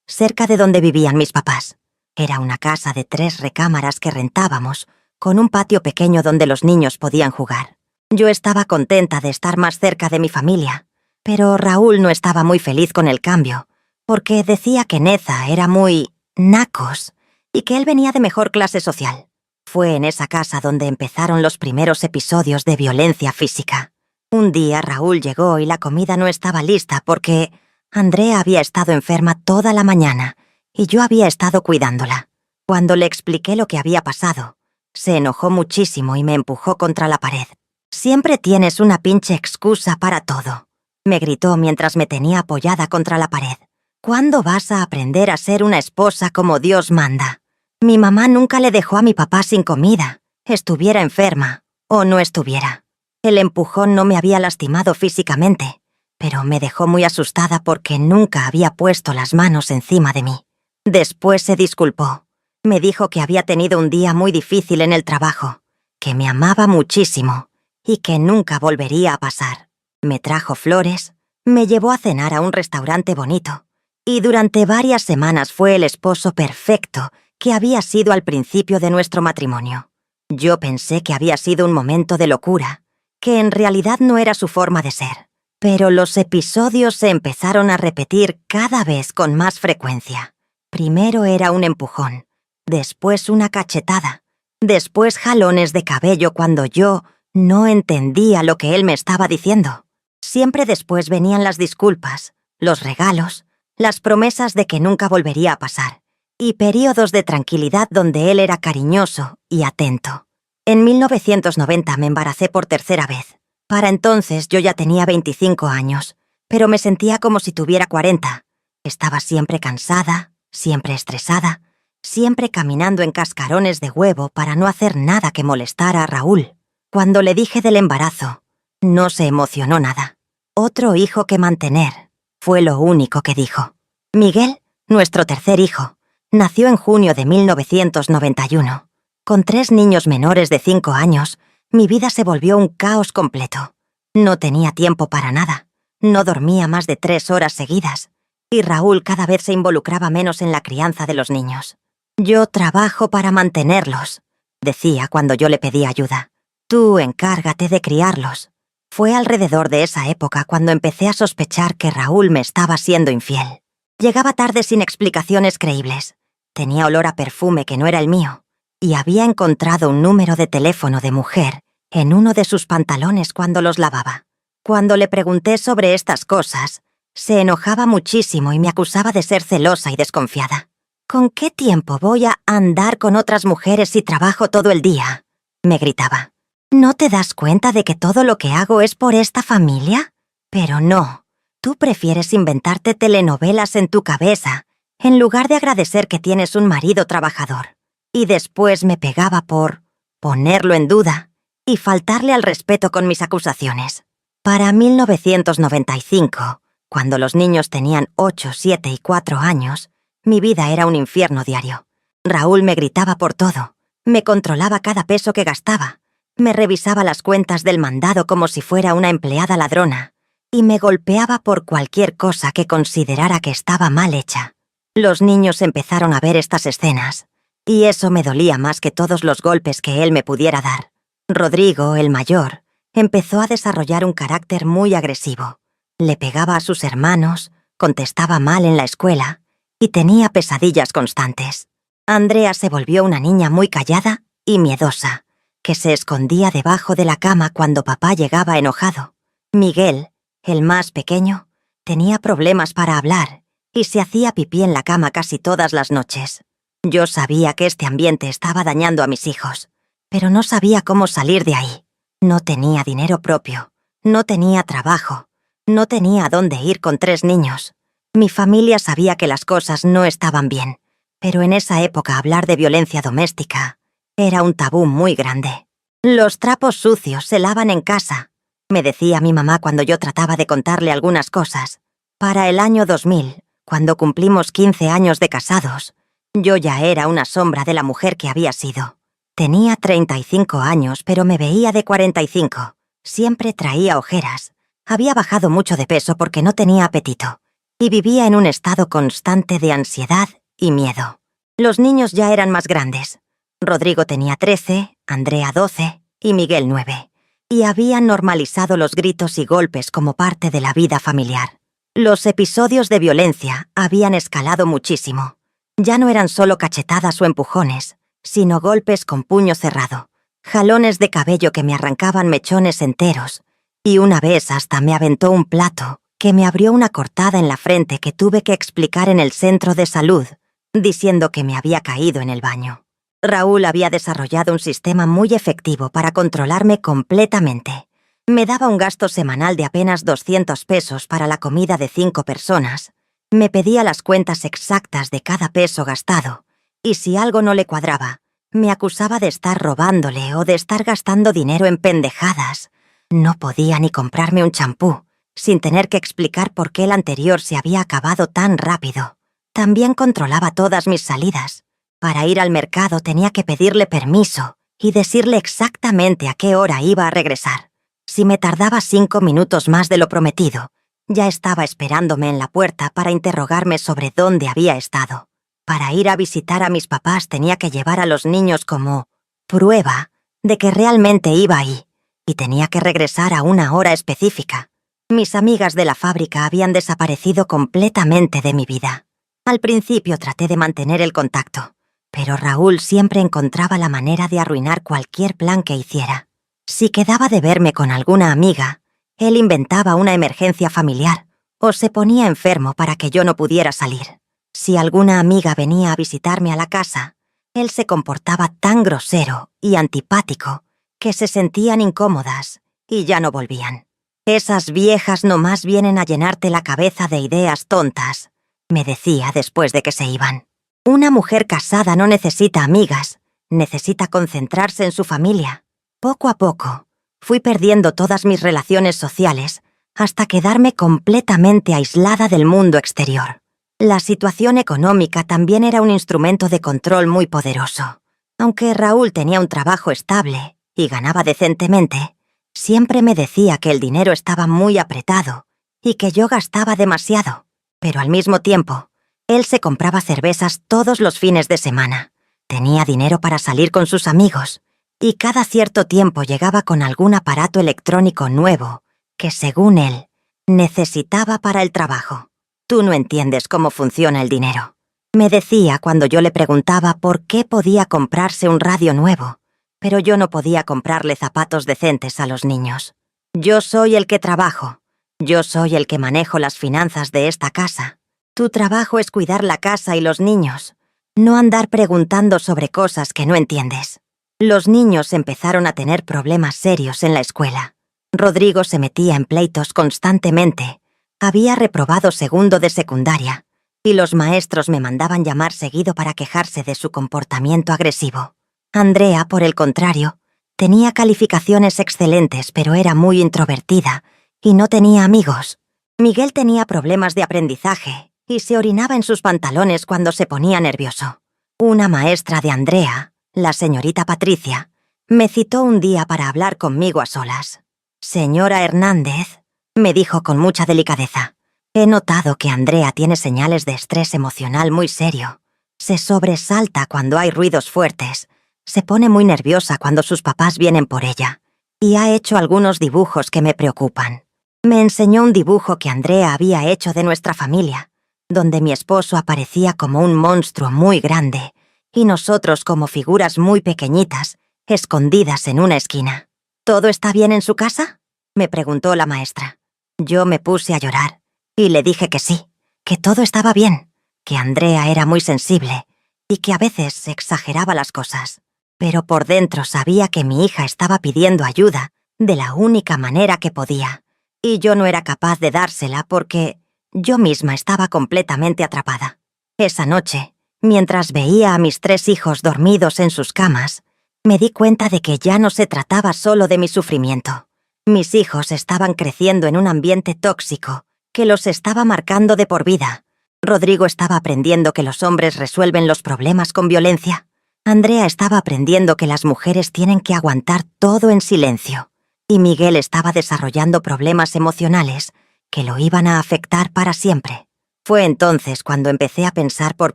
cerca de donde vivían mis papás. Era una casa de 3 recámaras que rentábamos, con un patio pequeño donde los niños podían jugar. Yo estaba contenta de estar más cerca de mi familia, pero Raúl no estaba muy feliz con el cambio, porque decía que Neza era muy nacos y que él venía de mejor clase social. Fue en esa casa donde empezaron los primeros episodios de violencia física. Un día Raúl llegó y la comida no estaba lista porque Andrea había estado enferma toda la mañana y yo había estado cuidándola. Cuando le expliqué lo que había pasado, se enojó muchísimo y me empujó contra la pared. «Siempre tienes una pinche excusa para todo», me gritó mientras me tenía apoyada contra la pared. «¿Cuándo vas a aprender a ser una esposa como Dios manda? Mi mamá nunca le dejó a mi papá sin comida, estuviera enferma o no estuviera». El empujón no me había lastimado físicamente, pero me dejó muy asustada porque nunca había puesto las manos encima de mí. Después se disculpó. Me dijo que había tenido un día muy difícil en el trabajo, que me amaba muchísimo y que nunca volvería a pasar. Me trajo flores, me llevó a cenar a un restaurante bonito y durante varias semanas fue el esposo perfecto que había sido al principio de nuestro matrimonio. Yo pensé que había sido un momento de locura, que en realidad no era su forma de ser, pero los episodios se empezaron a repetir cada vez con más frecuencia. Primero era un empujón, después una cachetada, después jalones de cabello cuando yo no entendía lo que él me estaba diciendo. Siempre después venían las disculpas, los regalos, las promesas de que nunca volvería a pasar, y períodos de tranquilidad donde él era cariñoso y atento. En 1990 me embaracé por 3ª vez. Para entonces yo ya tenía 25 años, pero me sentía como si tuviera 40. Estaba siempre cansada, siempre estresada, siempre caminando en cascarones de huevo para no hacer nada que molestara a Raúl. Cuando le dije del embarazo, no se emocionó nada. «Otro hijo que mantener», fue lo único que dijo. Miguel, nuestro tercer hijo, nació en junio de 1991. Con 3 niños menores de 5 años, mi vida se volvió un caos completo. No tenía tiempo para nada, no dormía más de 3 horas seguidas, y Raúl cada vez se involucraba menos en la crianza de los niños. «Yo trabajo para mantenerlos», decía cuando yo le pedía ayuda. Tú encárgate de criarlos. Fue alrededor de esa época cuando empecé a sospechar que Raúl me estaba siendo infiel. Llegaba tarde sin explicaciones creíbles. Tenía olor a perfume que no era el mío. Y había encontrado un número de teléfono de mujer en uno de sus pantalones cuando los lavaba. Cuando le pregunté sobre estas cosas, se enojaba muchísimo y me acusaba de ser celosa y desconfiada. ¿Con qué tiempo voy a andar con otras mujeres si trabajo todo el día?, me gritaba. ¿No te das cuenta de que todo lo que hago es por esta familia? Pero no, tú prefieres inventarte telenovelas en tu cabeza, en lugar de agradecer que tienes un marido trabajador. Y después me pegaba por ponerlo en duda y faltarle al respeto con mis acusaciones. Para 1995, cuando los niños tenían 8, 7 y 4 años, mi vida era un infierno diario. Raúl me gritaba por todo, me controlaba cada peso que gastaba, me revisaba las cuentas del mandado como si fuera una empleada ladrona, y me golpeaba por cualquier cosa que considerara que estaba mal hecha. Los niños empezaron a ver estas escenas, y eso me dolía más que todos los golpes que él me pudiera dar. Rodrigo, el mayor, empezó a desarrollar un carácter muy agresivo. Le pegaba a sus hermanos, contestaba mal en la escuela, y tenía pesadillas constantes. Andrea se volvió una niña muy callada y miedosa, que se escondía debajo de la cama cuando papá llegaba enojado. Miguel, el más pequeño, tenía problemas para hablar y se hacía pipí en la cama casi todas las noches. Yo sabía que este ambiente estaba dañando a mis hijos, pero no sabía cómo salir de ahí. No tenía dinero propio, no tenía trabajo, no tenía a dónde ir con 3 niños. Mi familia sabía que las cosas no estaban bien, pero en esa época hablar de violencia doméstica era un tabú muy grande. Los trapos sucios se lavan en casa, me decía mi mamá cuando yo trataba de contarle algunas cosas. Para el año 2000, cuando cumplimos 15 años de casados, yo ya era una sombra de la mujer que había sido. Tenía 35 años, pero me veía de 45. Siempre traía ojeras. Había bajado mucho de peso porque no tenía apetito, y vivía en un estado constante de ansiedad y miedo. Los niños ya eran más grandes. Rodrigo tenía 13, Andrea 12 y Miguel 9, y habían normalizado los gritos y golpes como parte de la vida familiar. Los episodios de violencia habían escalado muchísimo. Ya no eran solo cachetadas o empujones, sino golpes con puño cerrado, jalones de cabello que me arrancaban mechones enteros, y una vez hasta me aventó un plato que me abrió una cortada en la frente que tuve que explicar en el centro de salud, diciendo que me había caído en el baño. Raúl había desarrollado un sistema muy efectivo para controlarme completamente. Me daba un gasto semanal de apenas 200 pesos para la comida de 5 personas. Me pedía las cuentas exactas de cada peso gastado, y si algo no le cuadraba, me acusaba de estar robándole o de estar gastando dinero en pendejadas. No podía ni comprarme un champú, sin tener que explicar por qué el anterior se había acabado tan rápido. También controlaba todas mis salidas. Para ir al mercado tenía que pedirle permiso y decirle exactamente a qué hora iba a regresar. Si me tardaba 5 minutos más de lo prometido, ya estaba esperándome en la puerta para interrogarme sobre dónde había estado. Para ir a visitar a mis papás tenía que llevar a los niños como prueba de que realmente iba ahí, y tenía que regresar a una hora específica. Mis amigas de la fábrica habían desaparecido completamente de mi vida. Al principio traté de mantener el contacto, pero Raúl siempre encontraba la manera de arruinar cualquier plan que hiciera. Si quedaba de verme con alguna amiga, él inventaba una emergencia familiar o se ponía enfermo para que yo no pudiera salir. Si alguna amiga venía a visitarme a la casa, él se comportaba tan grosero y antipático que se sentían incómodas y ya no volvían. Esas viejas nomás vienen a llenarte la cabeza de ideas tontas, me decía después de que se iban. Una mujer casada no necesita amigas, necesita concentrarse en su familia. Poco a poco, fui perdiendo todas mis relaciones sociales hasta quedarme completamente aislada del mundo exterior. La situación económica también era un instrumento de control muy poderoso. Aunque Raúl tenía un trabajo estable y ganaba decentemente, siempre me decía que el dinero estaba muy apretado y que yo gastaba demasiado, pero al mismo tiempo, él se compraba cervezas todos los fines de semana, Tenía dinero para salir con sus amigos, y cada cierto tiempo llegaba con algún aparato electrónico nuevo que, según él, necesitaba para el trabajo. Tú no entiendes cómo funciona el dinero, me decía cuando yo le preguntaba por qué podía comprarse un radio nuevo, pero yo no podía comprarle zapatos decentes a los niños. Yo soy el que trabajo. Yo soy el que manejo las finanzas de esta casa. Tu trabajo es cuidar la casa y los niños, no andar preguntando sobre cosas que no entiendes. Los niños empezaron a tener problemas serios en la escuela. Rodrigo se metía en pleitos constantemente. Había reprobado segundo de secundaria, y los maestros me mandaban llamar seguido para quejarse de su comportamiento agresivo. Andrea, por el contrario, tenía calificaciones excelentes, pero era muy introvertida y no tenía amigos. Miguel tenía problemas de aprendizaje y se orinaba en sus pantalones cuando se ponía nervioso. Una maestra de Andrea, la señorita Patricia, me citó un día para hablar conmigo a solas. «Señora Hernández», me dijo con mucha delicadeza, «he notado que Andrea tiene señales de estrés emocional muy serio. Se sobresalta cuando hay ruidos fuertes, se pone muy nerviosa cuando sus papás vienen por ella, y ha hecho algunos dibujos que me preocupan». Me enseñó un dibujo que Andrea había hecho de nuestra familia, donde mi esposo aparecía como un monstruo muy grande y nosotros como figuras muy pequeñitas, escondidas en una esquina. «¿Todo está bien en su casa?», me preguntó la maestra. Yo me puse a llorar y le dije que sí, que todo estaba bien, que Andrea era muy sensible y que a veces exageraba las cosas. Pero por dentro sabía que mi hija estaba pidiendo ayuda de la única manera que podía, y yo no era capaz de dársela porque yo misma estaba completamente atrapada. Esa noche, mientras veía a mis 3 hijos dormidos en sus camas, me di cuenta de que ya no se trataba solo de mi sufrimiento. Mis hijos estaban creciendo en un ambiente tóxico que los estaba marcando de por vida. Rodrigo estaba aprendiendo que los hombres resuelven los problemas con violencia. Andrea estaba aprendiendo que las mujeres tienen que aguantar todo en silencio. Y Miguel estaba desarrollando problemas emocionales que lo iban a afectar para siempre. Fue entonces cuando empecé a pensar por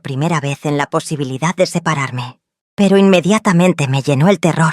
primera vez en la posibilidad de separarme. Pero inmediatamente me llenó el terror.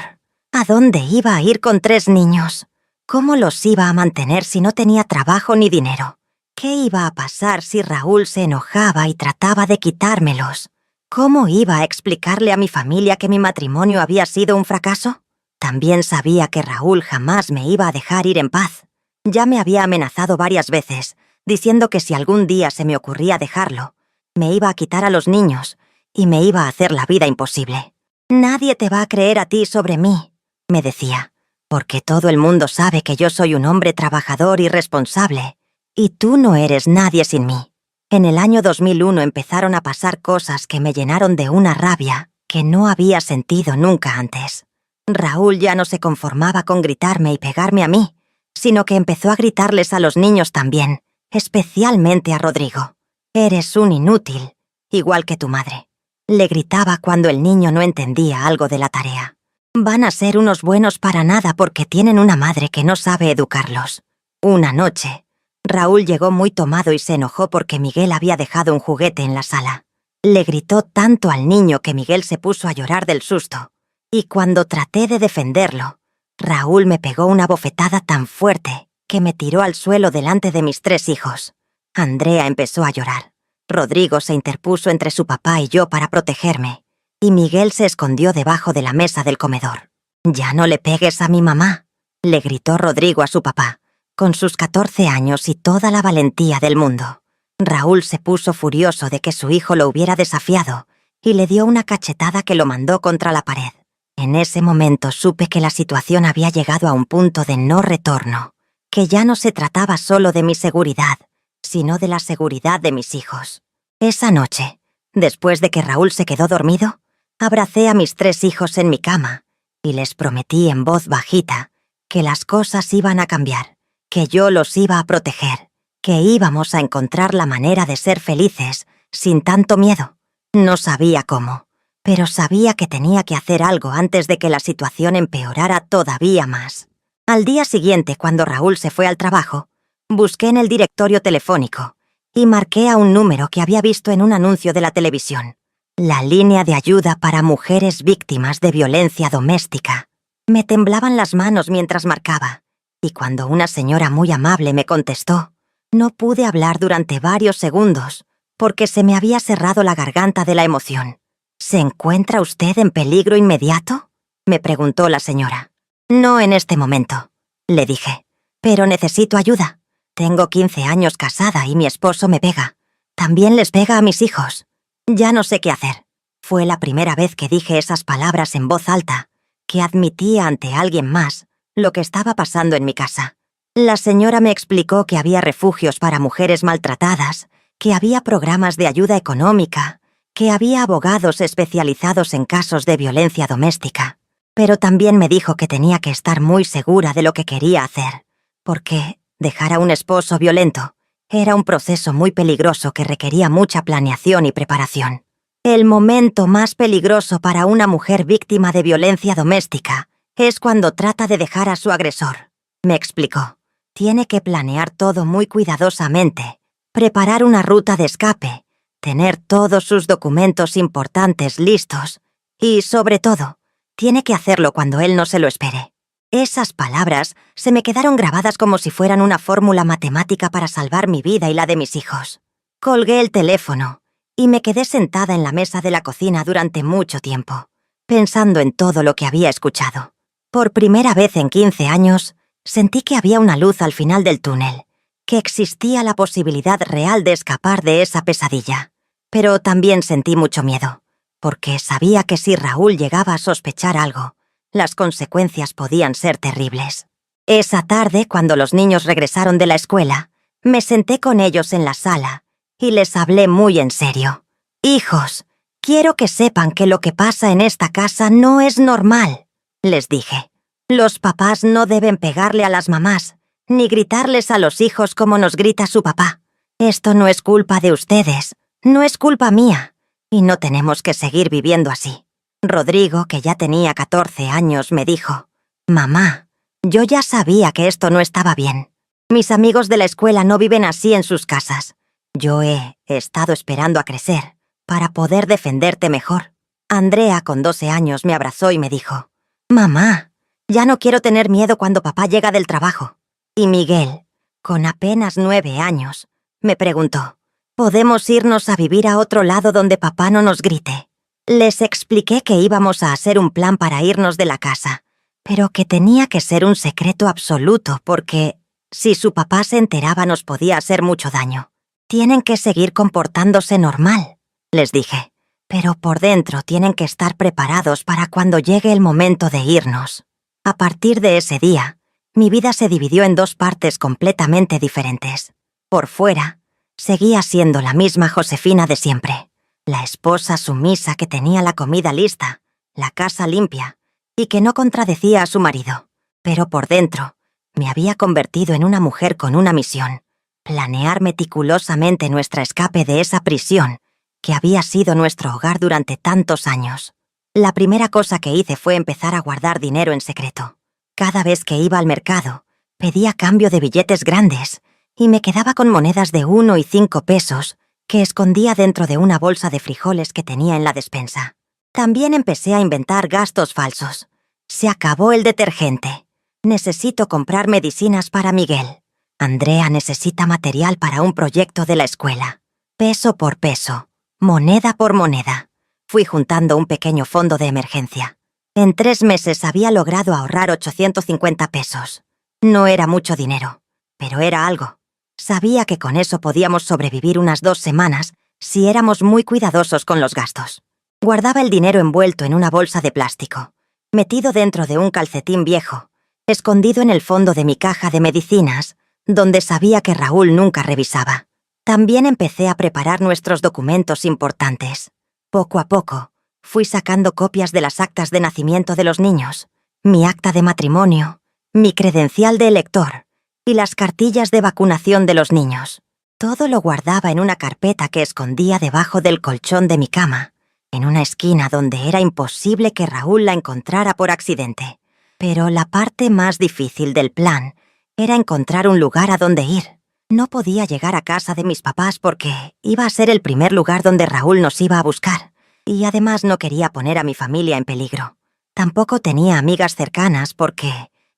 ¿A dónde iba a ir con 3 niños? ¿Cómo los iba a mantener si no tenía trabajo ni dinero? ¿Qué iba a pasar si Raúl se enojaba y trataba de quitármelos? ¿Cómo iba a explicarle a mi familia que mi matrimonio había sido un fracaso? También sabía que Raúl jamás me iba a dejar ir en paz. Ya me había amenazado varias veces, diciendo que si algún día se me ocurría dejarlo, me iba a quitar a los niños y me iba a hacer la vida imposible. «Nadie te va a creer a ti sobre mí», me decía, «porque todo el mundo sabe que yo soy un hombre trabajador y responsable, y tú no eres nadie sin mí». En el año 2001 empezaron a pasar cosas que me llenaron de una rabia que no había sentido nunca antes. Raúl ya no se conformaba con gritarme y pegarme a mí, sino que empezó a gritarles a los niños también, especialmente a Rodrigo. «Eres un inútil, igual que tu madre», le gritaba cuando el niño no entendía algo de la tarea. «Van a ser unos buenos para nada porque tienen una madre que no sabe educarlos». Una noche, Raúl llegó muy tomado y se enojó porque Miguel había dejado un juguete en la sala. Le gritó tanto al niño que Miguel se puso a llorar del susto. Y cuando traté de defenderlo, Raúl me pegó una bofetada tan fuerte que me tiró al suelo delante de mis 3 hijos. Andrea empezó a llorar. Rodrigo se interpuso entre su papá y yo para protegerme, y Miguel se escondió debajo de la mesa del comedor. «Ya no le pegues a mi mamá», le gritó Rodrigo a su papá, con sus 14 años y toda la valentía del mundo. Raúl se puso furioso de que su hijo lo hubiera desafiado y le dio una cachetada que lo mandó contra la pared. En ese momento supe que la situación había llegado a un punto de no retorno, que ya no se trataba solo de mi seguridad, sino de la seguridad de mis hijos. Esa noche, después de que Raúl se quedó dormido, abracé a mis 3 hijos en mi cama y les prometí en voz bajita que las cosas iban a cambiar, que yo los iba a proteger, que íbamos a encontrar la manera de ser felices sin tanto miedo. No sabía cómo, pero sabía que tenía que hacer algo antes de que la situación empeorara todavía más. Al día siguiente, cuando Raúl se fue al trabajo, busqué en el directorio telefónico y marqué a un número que había visto en un anuncio de la televisión. La línea de ayuda para mujeres víctimas de violencia doméstica. Me temblaban las manos mientras marcaba, y cuando una señora muy amable me contestó, no pude hablar durante varios segundos, porque se me había cerrado la garganta de la emoción. ¿Se encuentra usted en peligro inmediato?, me preguntó la señora. No en este momento, le dije, pero necesito ayuda. Tengo 15 años casada y mi esposo me pega. También les pega a mis hijos. Ya no sé qué hacer. Fue la primera vez que dije esas palabras en voz alta, que admitía ante alguien más lo que estaba pasando en mi casa. La señora me explicó que había refugios para mujeres maltratadas, que había programas de ayuda económica, que había abogados especializados en casos de violencia doméstica. Pero también me dijo que tenía que estar muy segura de lo que quería hacer, porque dejar a un esposo violento era un proceso muy peligroso que requería mucha planeación y preparación. El momento más peligroso para una mujer víctima de violencia doméstica es cuando trata de dejar a su agresor, me explicó. Tiene que planear todo muy cuidadosamente, preparar una ruta de escape, tener todos sus documentos importantes listos y, sobre todo, tiene que hacerlo cuando él no se lo espere. Esas palabras se me quedaron grabadas como si fueran una fórmula matemática para salvar mi vida y la de mis hijos. Colgué el teléfono y me quedé sentada en la mesa de la cocina durante mucho tiempo, pensando en todo lo que había escuchado. Por primera vez en 15 años, sentí que había una luz al final del túnel, que existía la posibilidad real de escapar de esa pesadilla. Pero también sentí mucho miedo, porque sabía que si Raúl llegaba a sospechar algo, las consecuencias podían ser terribles. Esa tarde, cuando los niños regresaron de la escuela, me senté con ellos en la sala y les hablé muy en serio. «Hijos, quiero que sepan que lo que pasa en esta casa no es normal», les dije. «Los papás no deben pegarle a las mamás, ni gritarles a los hijos como nos grita su papá. Esto no es culpa de ustedes, no es culpa mía, y no tenemos que seguir viviendo así». Rodrigo, que ya tenía 14 años, me dijo, «Mamá, yo ya sabía que esto no estaba bien. Mis amigos de la escuela no viven así en sus casas. Yo he estado esperando a crecer para poder defenderte mejor». Andrea, con 12 años, me abrazó y me dijo, «Mamá, ya no quiero tener miedo cuando papá llega del trabajo». Y Miguel, con apenas 9 años, me preguntó, «¿Podemos irnos a vivir a otro lado donde papá no nos grite?». Les expliqué que íbamos a hacer un plan para irnos de la casa, pero que tenía que ser un secreto absoluto porque, si su papá se enteraba, nos podía hacer mucho daño. «Tienen que seguir comportándose normal», les dije, «pero por dentro tienen que estar preparados para cuando llegue el momento de irnos». A partir de ese día, mi vida se dividió en dos partes completamente diferentes. Por fuera, seguía siendo la misma Josefina de siempre. La esposa sumisa que tenía la comida lista, la casa limpia y que no contradecía a su marido. Pero por dentro, me había convertido en una mujer con una misión: planear meticulosamente nuestro escape de esa prisión que había sido nuestro hogar durante tantos años. La primera cosa que hice fue empezar a guardar dinero en secreto. Cada vez que iba al mercado, pedía cambio de billetes grandes y me quedaba con monedas de 1 y 5 pesos que escondía dentro de una bolsa de frijoles que tenía en la despensa. También empecé a inventar gastos falsos. Se acabó el detergente. Necesito comprar medicinas para Miguel. Andrea necesita material para un proyecto de la escuela. Peso por peso, moneda por moneda. Fui juntando un pequeño fondo de emergencia. En 3 meses había logrado ahorrar 850 pesos. No era mucho dinero, pero era algo. Sabía que con eso podíamos sobrevivir unas 2 semanas si éramos muy cuidadosos con los gastos. Guardaba el dinero envuelto en una bolsa de plástico, metido dentro de un calcetín viejo, escondido en el fondo de mi caja de medicinas, donde sabía que Raúl nunca revisaba. También empecé a preparar nuestros documentos importantes. Poco a poco, fui sacando copias de las actas de nacimiento de los niños, mi acta de matrimonio, mi credencial de elector y las cartillas de vacunación de los niños. Todo lo guardaba en una carpeta que escondía debajo del colchón de mi cama, en una esquina donde era imposible que Raúl la encontrara por accidente. Pero la parte más difícil del plan era encontrar un lugar a donde ir. No podía llegar a casa de mis papás porque iba a ser el primer lugar donde Raúl nos iba a buscar, y además no quería poner a mi familia en peligro. Tampoco tenía amigas cercanas porque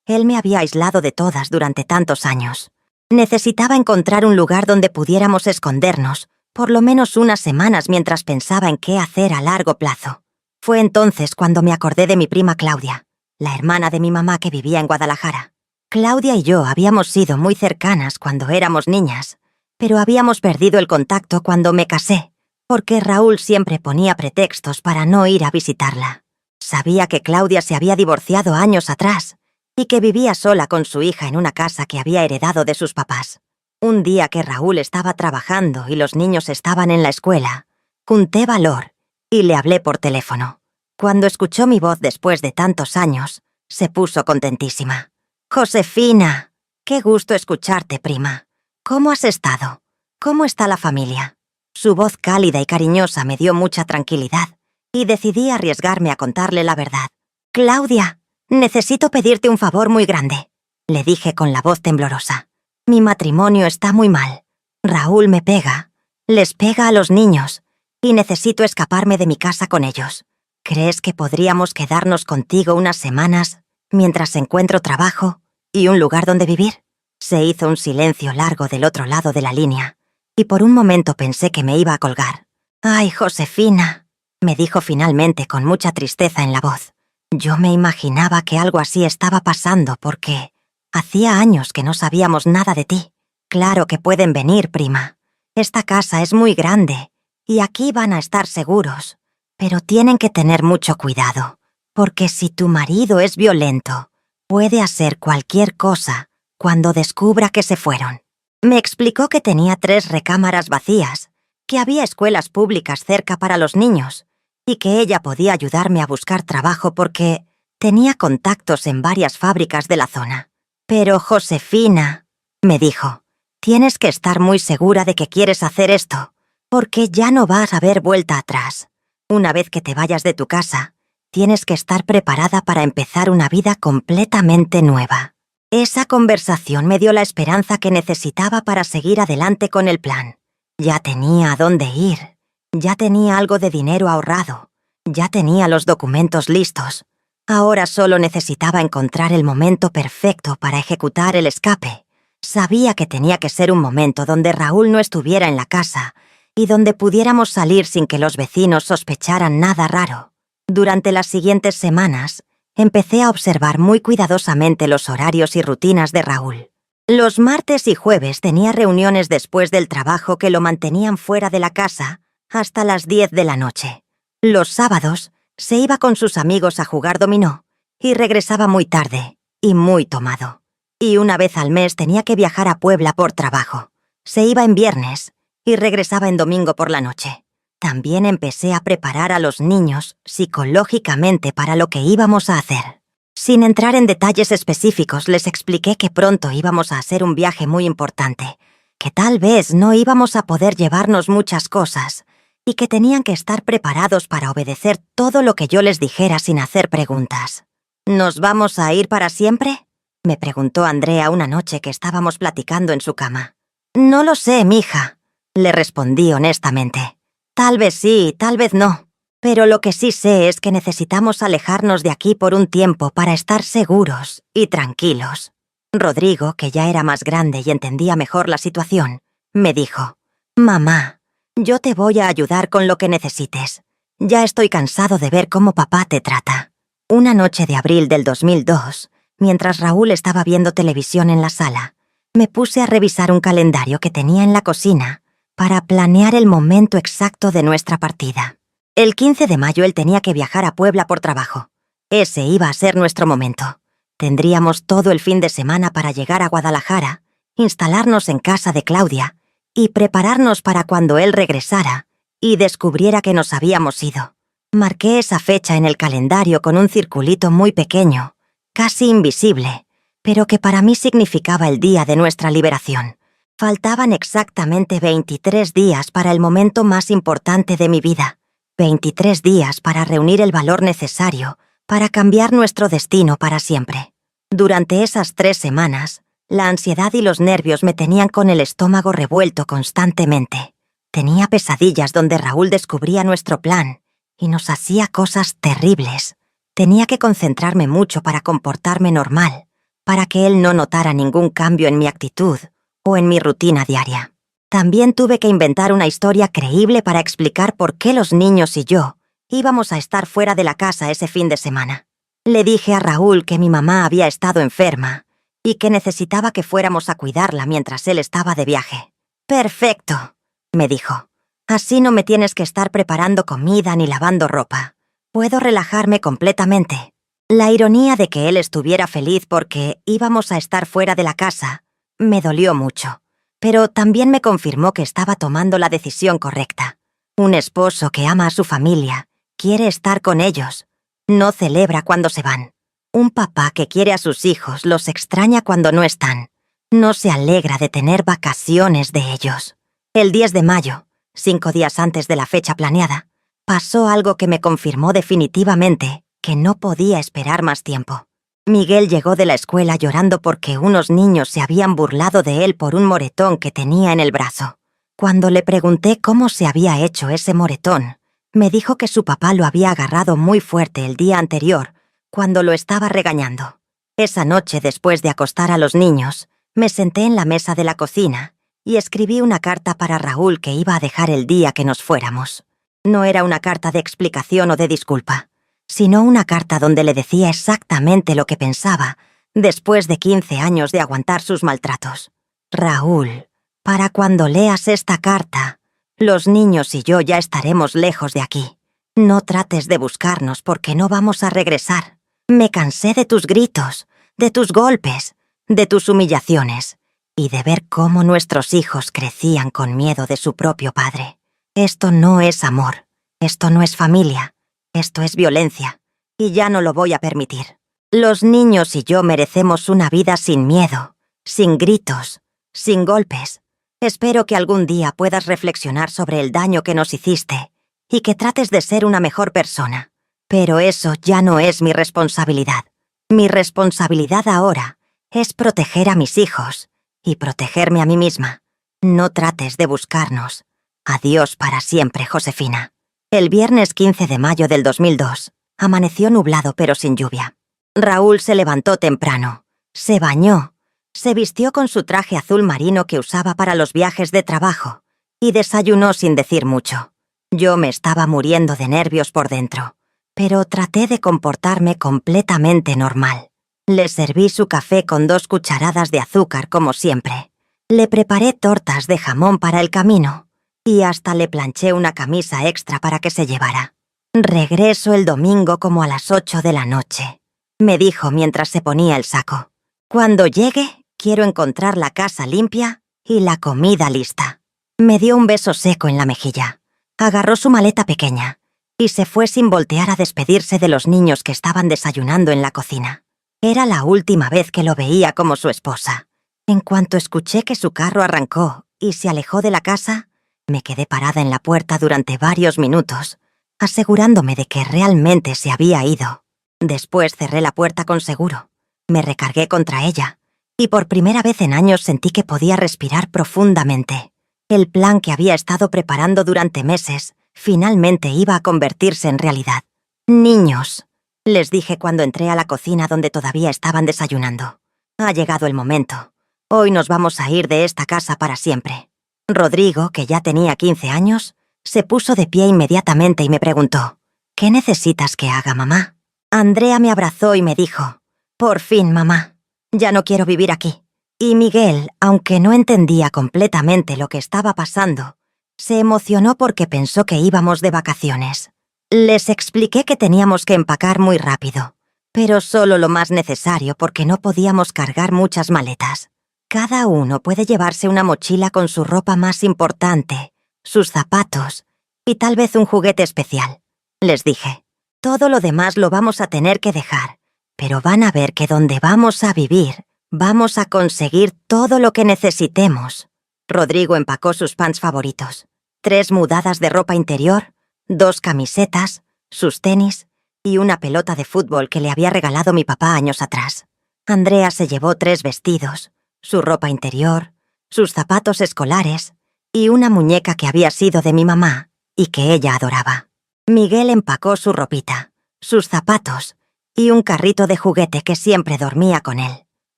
él me había aislado de todas durante tantos años. Necesitaba encontrar un lugar donde pudiéramos escondernos, por lo menos unas semanas mientras pensaba en qué hacer a largo plazo. Fue entonces cuando me acordé de mi prima Claudia, la hermana de mi mamá que vivía en Guadalajara. Claudia y yo habíamos sido muy cercanas cuando éramos niñas, pero habíamos perdido el contacto cuando me casé, porque Raúl siempre ponía pretextos para no ir a visitarla. Sabía que Claudia se había divorciado años atrás y que vivía sola con su hija en una casa que había heredado de sus papás. Un día que Raúl estaba trabajando y los niños estaban en la escuela, junté valor y le hablé por teléfono. Cuando escuchó mi voz después de tantos años, se puso contentísima. «Josefina, qué gusto escucharte, prima. ¿Cómo has estado? ¿Cómo está la familia?» Su voz cálida y cariñosa me dio mucha tranquilidad y decidí arriesgarme a contarle la verdad. «Claudia, necesito pedirte un favor muy grande», le dije con la voz temblorosa. «Mi matrimonio está muy mal. Raúl me pega, les pega a los niños, y necesito escaparme de mi casa con ellos. ¿Crees que podríamos quedarnos contigo unas semanas mientras encuentro trabajo y un lugar donde vivir?» Se hizo un silencio largo del otro lado de la línea, y por un momento pensé que me iba a colgar. «Ay, Josefina», me dijo finalmente con mucha tristeza en la voz. Yo me imaginaba que algo así estaba pasando porque hacía años que no sabíamos nada de ti. «Claro que pueden venir, prima. Esta casa es muy grande y aquí van a estar seguros. Pero tienen que tener mucho cuidado, porque si tu marido es violento, puede hacer cualquier cosa cuando descubra que se fueron». Me explicó que tenía 3 recámaras vacías, que había escuelas públicas cerca para los niños y que ella podía ayudarme a buscar trabajo porque tenía contactos en varias fábricas de la zona. «Pero, Josefina», me dijo, «tienes que estar muy segura de que quieres hacer esto, porque ya no vas a haber vuelta atrás. Una vez que te vayas de tu casa, tienes que estar preparada para empezar una vida completamente nueva». Esa conversación me dio la esperanza que necesitaba para seguir adelante con el plan. Ya tenía a dónde ir, ya tenía algo de dinero ahorrado, ya tenía los documentos listos. Ahora solo necesitaba encontrar el momento perfecto para ejecutar el escape. Sabía que tenía que ser un momento donde Raúl no estuviera en la casa y donde pudiéramos salir sin que los vecinos sospecharan nada raro. Durante las siguientes semanas, empecé a observar muy cuidadosamente los horarios y rutinas de Raúl. Los martes y jueves tenía reuniones después del trabajo que lo mantenían fuera de la casa hasta las 10 de la noche. Los sábados se iba con sus amigos a jugar dominó y regresaba muy tarde y muy tomado. Y una vez al mes tenía que viajar a Puebla por trabajo. Se iba en viernes y regresaba en domingo por la noche. También empecé a preparar a los niños psicológicamente para lo que íbamos a hacer. Sin entrar en detalles específicos, les expliqué que pronto íbamos a hacer un viaje muy importante, que tal vez no íbamos a poder llevarnos muchas cosas y que tenían que estar preparados para obedecer todo lo que yo les dijera sin hacer preguntas. «¿Nos vamos a ir para siempre?», me preguntó Andrea una noche que estábamos platicando en su cama. «No lo sé, mija», le respondí honestamente. «Tal vez sí, tal vez no. Pero lo que sí sé es que necesitamos alejarnos de aquí por un tiempo para estar seguros y tranquilos». Rodrigo, que ya era más grande y entendía mejor la situación, me dijo: «Mamá, yo te voy a ayudar con lo que necesites. Ya estoy cansado de ver cómo papá te trata». Una noche de abril del 2002, mientras Raúl estaba viendo televisión en la sala, me puse a revisar un calendario que tenía en la cocina para planear el momento exacto de nuestra partida. El 15 de mayo él tenía que viajar a Puebla por trabajo. Ese iba a ser nuestro momento. Tendríamos todo el fin de semana para llegar a Guadalajara, instalarnos en casa de Claudia y prepararnos para cuando él regresara y descubriera que nos habíamos ido. Marqué esa fecha en el calendario con un circulito muy pequeño, casi invisible, pero que para mí significaba el día de nuestra liberación. Faltaban exactamente 23 días para el momento más importante de mi vida. 23 días para reunir el valor necesario para cambiar nuestro destino para siempre. Durante esas 3 semanas, la ansiedad y los nervios me tenían con el estómago revuelto constantemente. Tenía pesadillas donde Raúl descubría nuestro plan y nos hacía cosas terribles. Tenía que concentrarme mucho para comportarme normal, para que él no notara ningún cambio en mi actitud o en mi rutina diaria. También tuve que inventar una historia creíble para explicar por qué los niños y yo íbamos a estar fuera de la casa ese fin de semana. Le dije a Raúl que mi mamá había estado enferma y que necesitaba que fuéramos a cuidarla mientras él estaba de viaje. «Perfecto», me dijo. «Así no me tienes que estar preparando comida ni lavando ropa. Puedo relajarme completamente». La ironía de que él estuviera feliz porque íbamos a estar fuera de la casa me dolió mucho, pero también me confirmó que estaba tomando la decisión correcta. Un esposo que ama a su familia quiere estar con ellos, no celebra cuando se van. Un papá que quiere a sus hijos los extraña cuando no están, no se alegra de tener vacaciones de ellos. El 10 de mayo, 5 días antes de la fecha planeada, pasó algo que me confirmó definitivamente que no podía esperar más tiempo. Miguel llegó de la escuela llorando porque unos niños se habían burlado de él por un moretón que tenía en el brazo. Cuando le pregunté cómo se había hecho ese moretón, me dijo que su papá lo había agarrado muy fuerte el día anterior, cuando lo estaba regañando. Esa noche, después de acostar a los niños, me senté en la mesa de la cocina y escribí una carta para Raúl que iba a dejar el día que nos fuéramos. No era una carta de explicación o de disculpa, sino una carta donde le decía exactamente lo que pensaba después de 15 años de aguantar sus maltratos. «Raúl, para cuando leas esta carta, los niños y yo ya estaremos lejos de aquí. No trates de buscarnos porque no vamos a regresar. Me cansé de tus gritos, de tus golpes, de tus humillaciones y de ver cómo nuestros hijos crecían con miedo de su propio padre. Esto no es amor, esto no es familia. Esto es violencia, y ya no lo voy a permitir. Los niños y yo merecemos una vida sin miedo, sin gritos, sin golpes. Espero que algún día puedas reflexionar sobre el daño que nos hiciste y que trates de ser una mejor persona. Pero eso ya no es mi responsabilidad. Mi responsabilidad ahora es proteger a mis hijos y protegerme a mí misma. No trates de buscarnos. Adiós para siempre, Josefina». El viernes 15 de mayo del 2002, amaneció nublado pero sin lluvia. Raúl se levantó temprano, se bañó, se vistió con su traje azul marino que usaba para los viajes de trabajo y desayunó sin decir mucho. Yo me estaba muriendo de nervios por dentro, pero traté de comportarme completamente normal. Le serví su café con 2 cucharadas de azúcar como siempre. Le preparé tortas de jamón para el camino y hasta le planché una camisa extra para que se llevara. «Regreso el domingo como a las 8 de la noche», me dijo mientras se ponía el saco. «Cuando llegue, quiero encontrar la casa limpia y la comida lista». Me dio un beso seco en la mejilla, agarró su maleta pequeña y se fue sin voltear a despedirse de los niños que estaban desayunando en la cocina. Era la última vez que lo veía como su esposa. En cuanto escuché que su carro arrancó y se alejó de la casa, me quedé parada en la puerta durante varios minutos, asegurándome de que realmente se había ido. Después cerré la puerta con seguro, me recargué contra ella, y por primera vez en años sentí que podía respirar profundamente. El plan que había estado preparando durante meses finalmente iba a convertirse en realidad. «Niños», les dije cuando entré a la cocina donde todavía estaban desayunando. «Ha llegado el momento. Hoy nos vamos a ir de esta casa para siempre». Rodrigo, que ya tenía 15 años, se puso de pie inmediatamente y me preguntó: «¿Qué necesitas que haga, mamá?». Andrea me abrazó y me dijo: «Por fin, mamá. Ya no quiero vivir aquí». Y Miguel, aunque no entendía completamente lo que estaba pasando, se emocionó porque pensó que íbamos de vacaciones. Les expliqué que teníamos que empacar muy rápido, pero solo lo más necesario porque no podíamos cargar muchas maletas. Cada uno puede llevarse una mochila con su ropa más importante, sus zapatos y tal vez un juguete especial. Les dije: «Todo lo demás lo vamos a tener que dejar, pero van a ver que donde vamos a vivir, vamos a conseguir todo lo que necesitemos». Rodrigo empacó sus pants favoritos, 3 mudadas de ropa interior, 2 camisetas, sus tenis y una pelota de fútbol que le había regalado mi papá años atrás. Andrea se llevó 3 vestidos, su ropa interior, sus zapatos escolares y una muñeca que había sido de mi mamá y que ella adoraba. Miguel empacó su ropita, sus zapatos y un carrito de juguete que siempre dormía con él.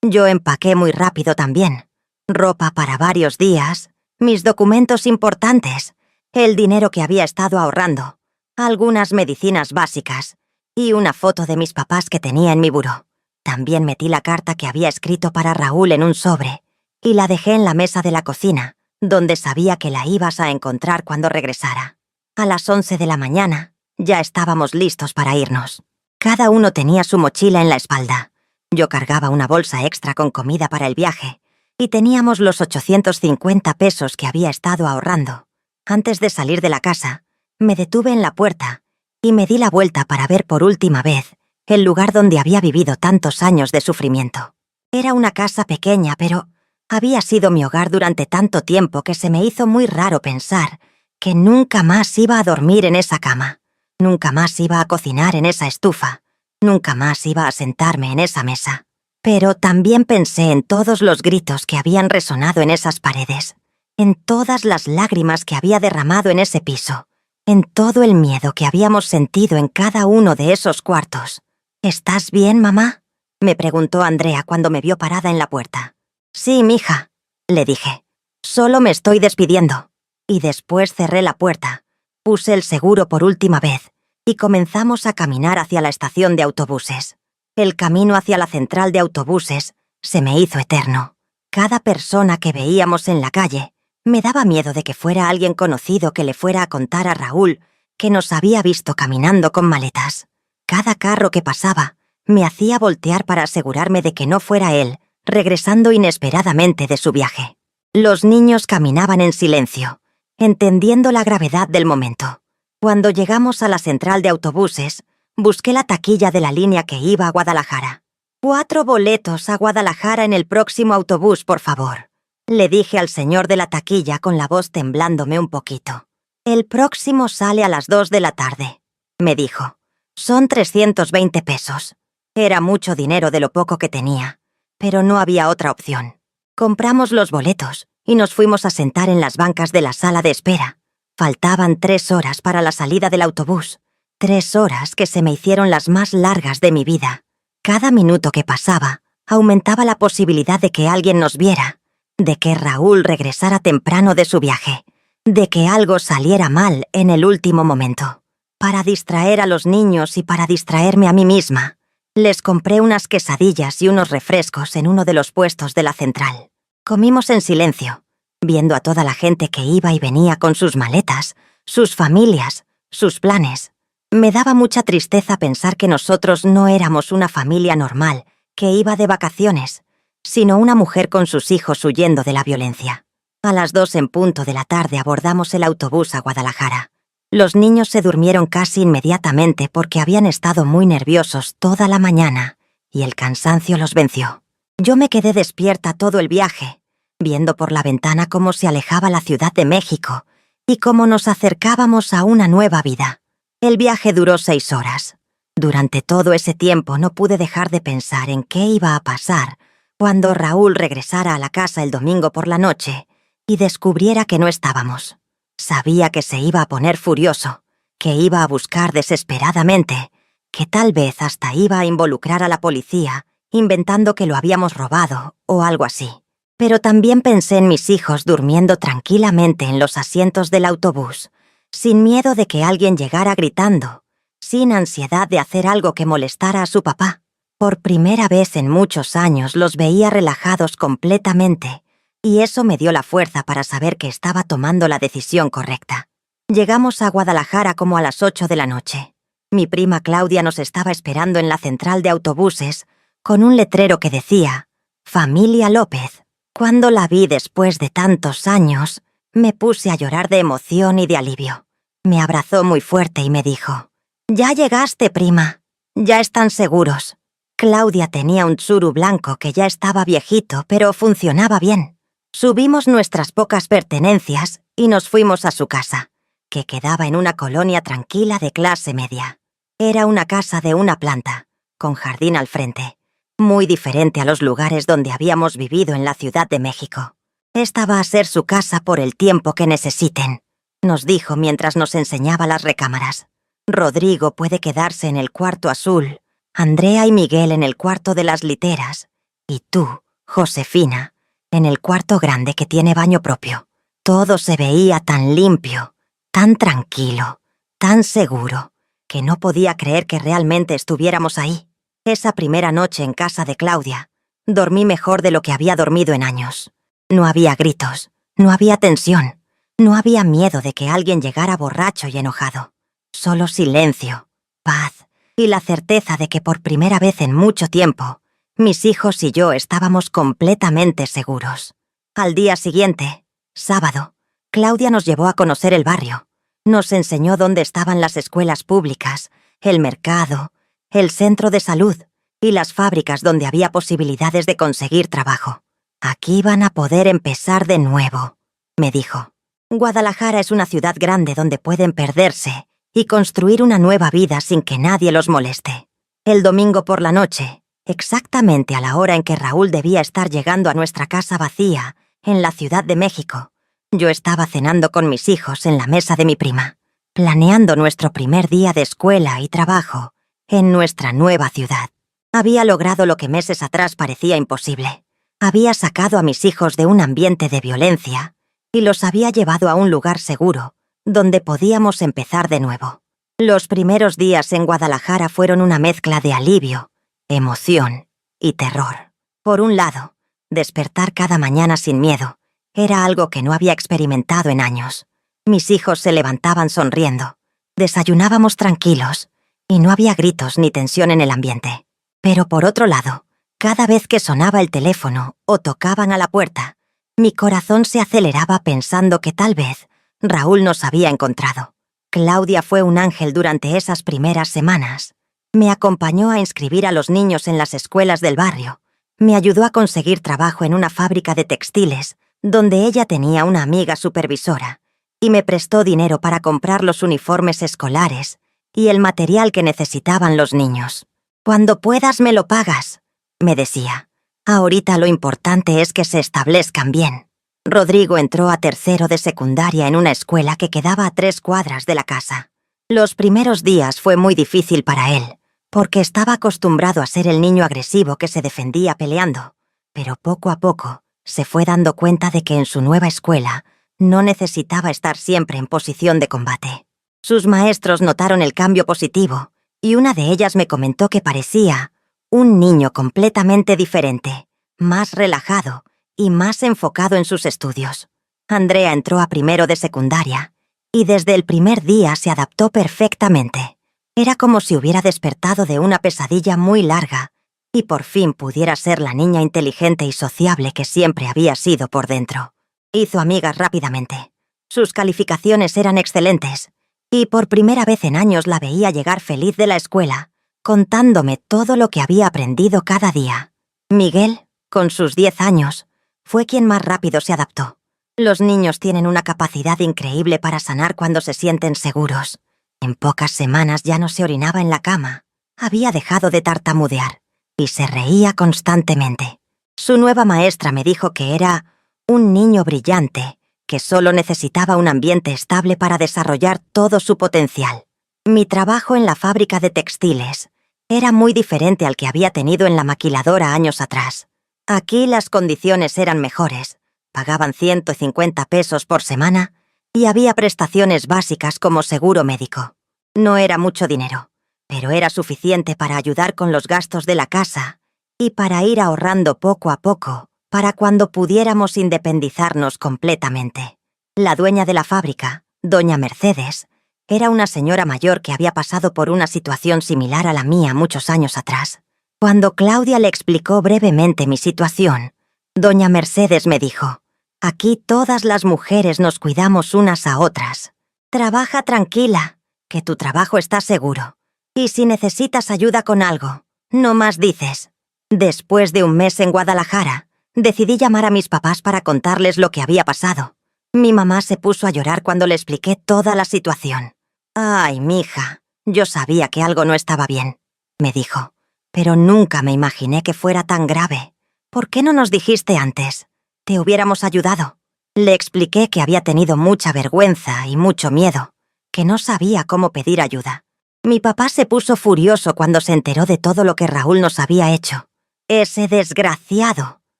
Yo empaqué muy rápido también. Ropa para varios días, mis documentos importantes, el dinero que había estado ahorrando, algunas medicinas básicas y una foto de mis papás que tenía en mi buró. También metí la carta que había escrito para Raúl en un sobre y la dejé en la mesa de la cocina, donde sabía que la ibas a encontrar cuando regresara. A las 11 de la mañana ya estábamos listos para irnos. Cada uno tenía su mochila en la espalda. Yo cargaba una bolsa extra con comida para el viaje y teníamos los 850 pesos que había estado ahorrando. Antes de salir de la casa, me detuve en la puerta y me di la vuelta para ver por última vez el lugar donde había vivido tantos años de sufrimiento. Era una casa pequeña, pero había sido mi hogar durante tanto tiempo que se me hizo muy raro pensar que nunca más iba a dormir en esa cama, nunca más iba a cocinar en esa estufa, nunca más iba a sentarme en esa mesa. Pero también pensé en todos los gritos que habían resonado en esas paredes, en todas las lágrimas que había derramado en ese piso, en todo el miedo que habíamos sentido en cada uno de esos cuartos. «¿Estás bien, mamá?», me preguntó Andrea cuando me vio parada en la puerta. «Sí, mija», le dije. «Solo me estoy despidiendo». Y después cerré la puerta, puse el seguro por última vez y comenzamos a caminar hacia la estación de autobuses. El camino hacia la central de autobuses se me hizo eterno. Cada persona que veíamos en la calle me daba miedo de que fuera alguien conocido que le fuera a contar a Raúl que nos había visto caminando con maletas. Cada carro que pasaba me hacía voltear para asegurarme de que no fuera él, regresando inesperadamente de su viaje. Los niños caminaban en silencio, entendiendo la gravedad del momento. Cuando llegamos a la central de autobuses, busqué la taquilla de la línea que iba a Guadalajara. 4 boletos a Guadalajara en el próximo autobús, por favor, le dije al señor de la taquilla con la voz temblándome un poquito. El próximo sale a las 2 de la tarde, me dijo. Son 320 pesos. Era mucho dinero de lo poco que tenía, pero no había otra opción. Compramos los boletos y nos fuimos a sentar en las bancas de la sala de espera. Faltaban 3 horas para la salida del autobús. 3 horas que se me hicieron las más largas de mi vida. Cada minuto que pasaba aumentaba la posibilidad de que alguien nos viera, de que Raúl regresara temprano de su viaje, de que algo saliera mal en el último momento. Para distraer a los niños y para distraerme a mí misma, les compré unas quesadillas y unos refrescos en uno de los puestos de la central. Comimos en silencio, viendo a toda la gente que iba y venía con sus maletas, sus familias, sus planes. Me daba mucha tristeza pensar que nosotros no éramos una familia normal que iba de vacaciones, sino una mujer con sus hijos huyendo de la violencia. A las 2 en punto de la tarde abordamos el autobús a Guadalajara. Los niños se durmieron casi inmediatamente porque habían estado muy nerviosos toda la mañana y el cansancio los venció. Yo me quedé despierta todo el viaje, viendo por la ventana cómo se alejaba la Ciudad de México y cómo nos acercábamos a una nueva vida. El viaje duró 6 horas. Durante todo ese tiempo no pude dejar de pensar en qué iba a pasar cuando Raúl regresara a la casa el domingo por la noche y descubriera que no estábamos. Sabía que se iba a poner furioso, que iba a buscar desesperadamente, que tal vez hasta iba a involucrar a la policía, inventando que lo habíamos robado o algo así. Pero también pensé en mis hijos durmiendo tranquilamente en los asientos del autobús, sin miedo de que alguien llegara gritando, sin ansiedad de hacer algo que molestara a su papá. Por primera vez en muchos años los veía relajados completamente, y eso me dio la fuerza para saber que estaba tomando la decisión correcta. Llegamos a Guadalajara como a las 8 de la noche. Mi prima Claudia nos estaba esperando en la central de autobuses con un letrero que decía «Familia López». Cuando la vi después de tantos años, me puse a llorar de emoción y de alivio. Me abrazó muy fuerte y me dijo «Ya llegaste, prima. Ya están seguros». Claudia tenía un Tsuru blanco que ya estaba viejito, pero funcionaba bien. Subimos nuestras pocas pertenencias y nos fuimos a su casa, que quedaba en una colonia tranquila de clase media. Era una casa de una planta, con jardín al frente, muy diferente a los lugares donde habíamos vivido en la Ciudad de México. Esta va a ser su casa por el tiempo que necesiten, nos dijo mientras nos enseñaba las recámaras. Rodrigo puede quedarse en el cuarto azul, Andrea y Miguel en el cuarto de las literas, y tú, Josefina, en el cuarto grande que tiene baño propio. Todo se veía tan limpio, tan tranquilo, tan seguro, que no podía creer que realmente estuviéramos ahí. Esa primera noche en casa de Claudia, dormí mejor de lo que había dormido en años. No había gritos, no había tensión, no había miedo de que alguien llegara borracho y enojado. Solo silencio, paz y la certeza de que por primera vez en mucho tiempo, mis hijos y yo estábamos completamente seguros. Al día siguiente, sábado, Claudia nos llevó a conocer el barrio. Nos enseñó dónde estaban las escuelas públicas, el mercado, el centro de salud y las fábricas donde había posibilidades de conseguir trabajo. Aquí van a poder empezar de nuevo, me dijo. Guadalajara es una ciudad grande donde pueden perderse y construir una nueva vida sin que nadie los moleste. El domingo por la noche, exactamente a la hora en que Raúl debía estar llegando a nuestra casa vacía, en la Ciudad de México, yo estaba cenando con mis hijos en la mesa de mi prima, planeando nuestro primer día de escuela y trabajo en nuestra nueva ciudad. Había logrado lo que meses atrás parecía imposible. Había sacado a mis hijos de un ambiente de violencia y los había llevado a un lugar seguro, donde podíamos empezar de nuevo. Los primeros días en Guadalajara fueron una mezcla de alivio, emoción y terror. Por un lado, despertar cada mañana sin miedo era algo que no había experimentado en años. Mis hijos se levantaban sonriendo, desayunábamos tranquilos y no había gritos ni tensión en el ambiente. Pero por otro lado, cada vez que sonaba el teléfono o tocaban a la puerta, mi corazón se aceleraba pensando que tal vez Raúl nos había encontrado. Claudia fue un ángel durante esas primeras semanas. Me acompañó a inscribir a los niños en las escuelas del barrio. Me ayudó a conseguir trabajo en una fábrica de textiles, donde ella tenía una amiga supervisora, y me prestó dinero para comprar los uniformes escolares y el material que necesitaban los niños. «Cuando puedas me lo pagas», me decía. «Ahorita lo importante es que se establezcan bien». Rodrigo entró a tercero de secundaria en una escuela que quedaba a 3 cuadras de la casa. Los primeros días fue muy difícil para él, porque estaba acostumbrado a ser el niño agresivo que se defendía peleando, pero poco a poco se fue dando cuenta de que en su nueva escuela no necesitaba estar siempre en posición de combate. Sus maestros notaron el cambio positivo, y una de ellas me comentó que parecía un niño completamente diferente, más relajado y más enfocado en sus estudios. Andrea entró a primero de secundaria y desde el primer día se adaptó perfectamente. Era como si hubiera despertado de una pesadilla muy larga y por fin pudiera ser la niña inteligente y sociable que siempre había sido por dentro. Hizo amigas rápidamente. Sus calificaciones eran excelentes y por primera vez en años la veía llegar feliz de la escuela, contándome todo lo que había aprendido cada día. Miguel, con sus 10 años, fue quien más rápido se adaptó. Los niños tienen una capacidad increíble para sanar cuando se sienten seguros. En pocas semanas ya no se orinaba en la cama, había dejado de tartamudear y se reía constantemente. Su nueva maestra me dijo que era un niño brillante, que solo necesitaba un ambiente estable para desarrollar todo su potencial. Mi trabajo en la fábrica de textiles era muy diferente al que había tenido en la maquiladora años atrás. Aquí las condiciones eran mejores, pagaban 150 pesos por semana y había prestaciones básicas como seguro médico. No era mucho dinero, pero era suficiente para ayudar con los gastos de la casa y para ir ahorrando poco a poco para cuando pudiéramos independizarnos completamente. La dueña de la fábrica, doña Mercedes, era una señora mayor que había pasado por una situación similar a la mía muchos años atrás. Cuando Claudia le explicó brevemente mi situación, doña Mercedes me dijo: «Aquí todas las mujeres nos cuidamos unas a otras. Trabaja tranquila, que tu trabajo está seguro. Y si necesitas ayuda con algo, no más dices». Después de un mes en Guadalajara, decidí llamar a mis papás para contarles lo que había pasado. Mi mamá se puso a llorar cuando le expliqué toda la situación. «Ay, mija, yo sabía que algo no estaba bien», me dijo. «Pero nunca me imaginé que fuera tan grave. ¿Por qué no nos dijiste antes? Te hubiéramos ayudado». Le expliqué que había tenido mucha vergüenza y mucho miedo, que no sabía cómo pedir ayuda, Mi papá se puso furioso cuando se enteró de todo lo que Raúl nos había hecho. «Ese desgraciado»,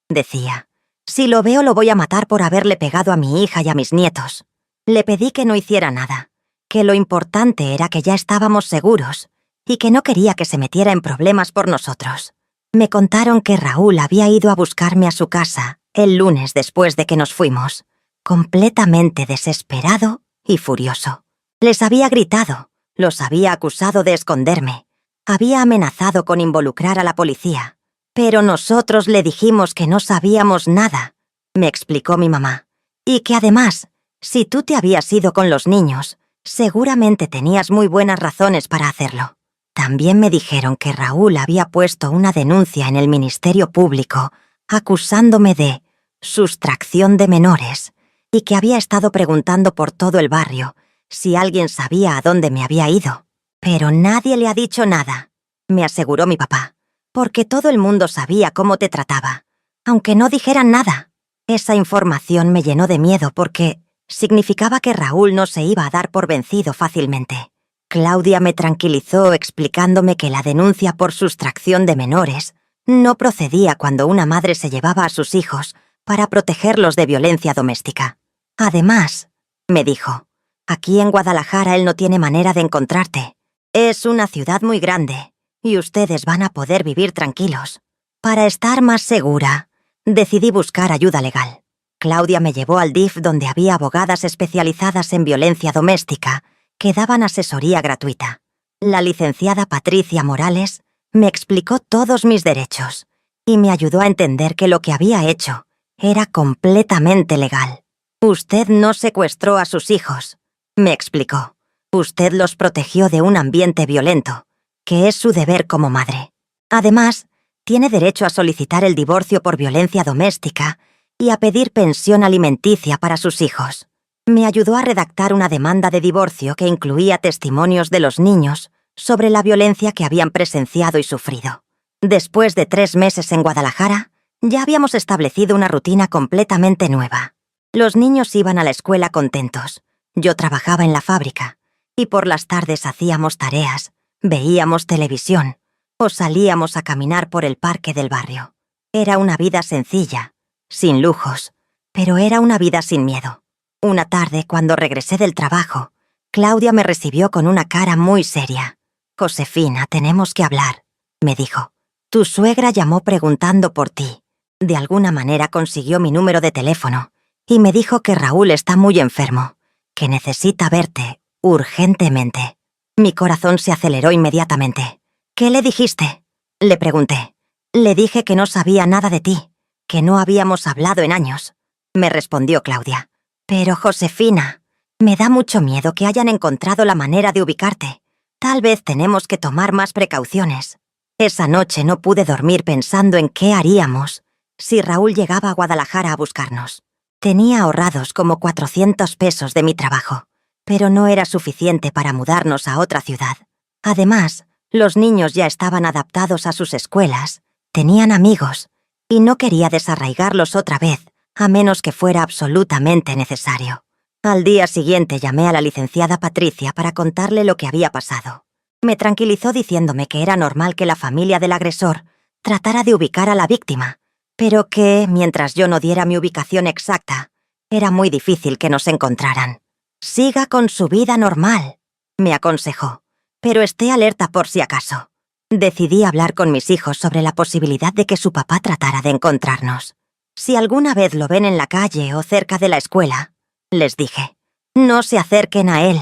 decía. «Si lo veo lo voy a matar por haberle pegado a mi hija y a mis nietos». Le pedí que no hiciera nada, que lo importante era que ya estábamos seguros y que no quería que se metiera en problemas por nosotros. Me contaron que Raúl había ido a buscarme a su casa el lunes después de que nos fuimos, completamente desesperado y furioso. Les había gritado, los había acusado de esconderme, había amenazado con involucrar a la policía. Pero nosotros le dijimos que no sabíamos nada, me explicó mi mamá, y que además, si tú te habías ido con los niños, seguramente tenías muy buenas razones para hacerlo. También me dijeron que Raúl había puesto una denuncia en el Ministerio Público acusándome de sustracción de menores y que había estado preguntando por todo el barrio si alguien sabía a dónde me había ido. Pero nadie le ha dicho nada, me aseguró mi papá, porque todo el mundo sabía cómo te trataba, aunque no dijeran nada. Esa información me llenó de miedo porque significaba que Raúl no se iba a dar por vencido fácilmente. Claudia me tranquilizó explicándome que la denuncia por sustracción de menores no procedía cuando una madre se llevaba a sus hijos para protegerlos de violencia doméstica. Además, me dijo, aquí en Guadalajara él no tiene manera de encontrarte. Es una ciudad muy grande y ustedes van a poder vivir tranquilos. Para estar más segura, decidí buscar ayuda legal. Claudia me llevó al DIF donde había abogadas especializadas en violencia doméstica que daban asesoría gratuita. La licenciada Patricia Morales me explicó todos mis derechos y me ayudó a entender que lo que había hecho era completamente legal. Usted no secuestró a sus hijos, me explicó. Usted los protegió de un ambiente violento, que es su deber como madre. Además, tiene derecho a solicitar el divorcio por violencia doméstica y a pedir pensión alimenticia para sus hijos. Me ayudó a redactar una demanda de divorcio que incluía testimonios de los niños sobre la violencia que habían presenciado y sufrido. Después de 3 meses en Guadalajara, ya habíamos establecido una rutina completamente nueva. Los niños iban a la escuela contentos. Yo trabajaba en la fábrica y por las tardes hacíamos tareas, veíamos televisión o salíamos a caminar por el parque del barrio. Era una vida sencilla, sin lujos, pero era una vida sin miedo. Una tarde, cuando regresé del trabajo, Claudia me recibió con una cara muy seria. «Josefina, tenemos que hablar», me dijo. «Tu suegra llamó preguntando por ti. De alguna manera consiguió mi número de teléfono y me dijo que Raúl está muy enfermo, que necesita verte urgentemente». Mi corazón se aceleró inmediatamente. «¿Qué le dijiste?», le pregunté. «Le dije que no sabía nada de ti, que no habíamos hablado en años», me respondió Claudia. «Pero, Josefina, me da mucho miedo que hayan encontrado la manera de ubicarte. Tal vez tenemos que tomar más precauciones». Esa noche no pude dormir pensando en qué haríamos si Raúl llegaba a Guadalajara a buscarnos. Tenía ahorrados como 400 pesos de mi trabajo, pero no era suficiente para mudarnos a otra ciudad. Además, los niños ya estaban adaptados a sus escuelas, tenían amigos, y no quería desarraigarlos otra vez, a menos que fuera absolutamente necesario. Al día siguiente llamé a la licenciada Patricia para contarle lo que había pasado. Me tranquilizó diciéndome que era normal que la familia del agresor tratara de ubicar a la víctima, pero que, mientras yo no diera mi ubicación exacta, era muy difícil que nos encontraran. «Siga con su vida normal», me aconsejó, «pero esté alerta por si acaso». Decidí hablar con mis hijos sobre la posibilidad de que su papá tratara de encontrarnos. «Si alguna vez lo ven en la calle o cerca de la escuela», les dije, «no se acerquen a él.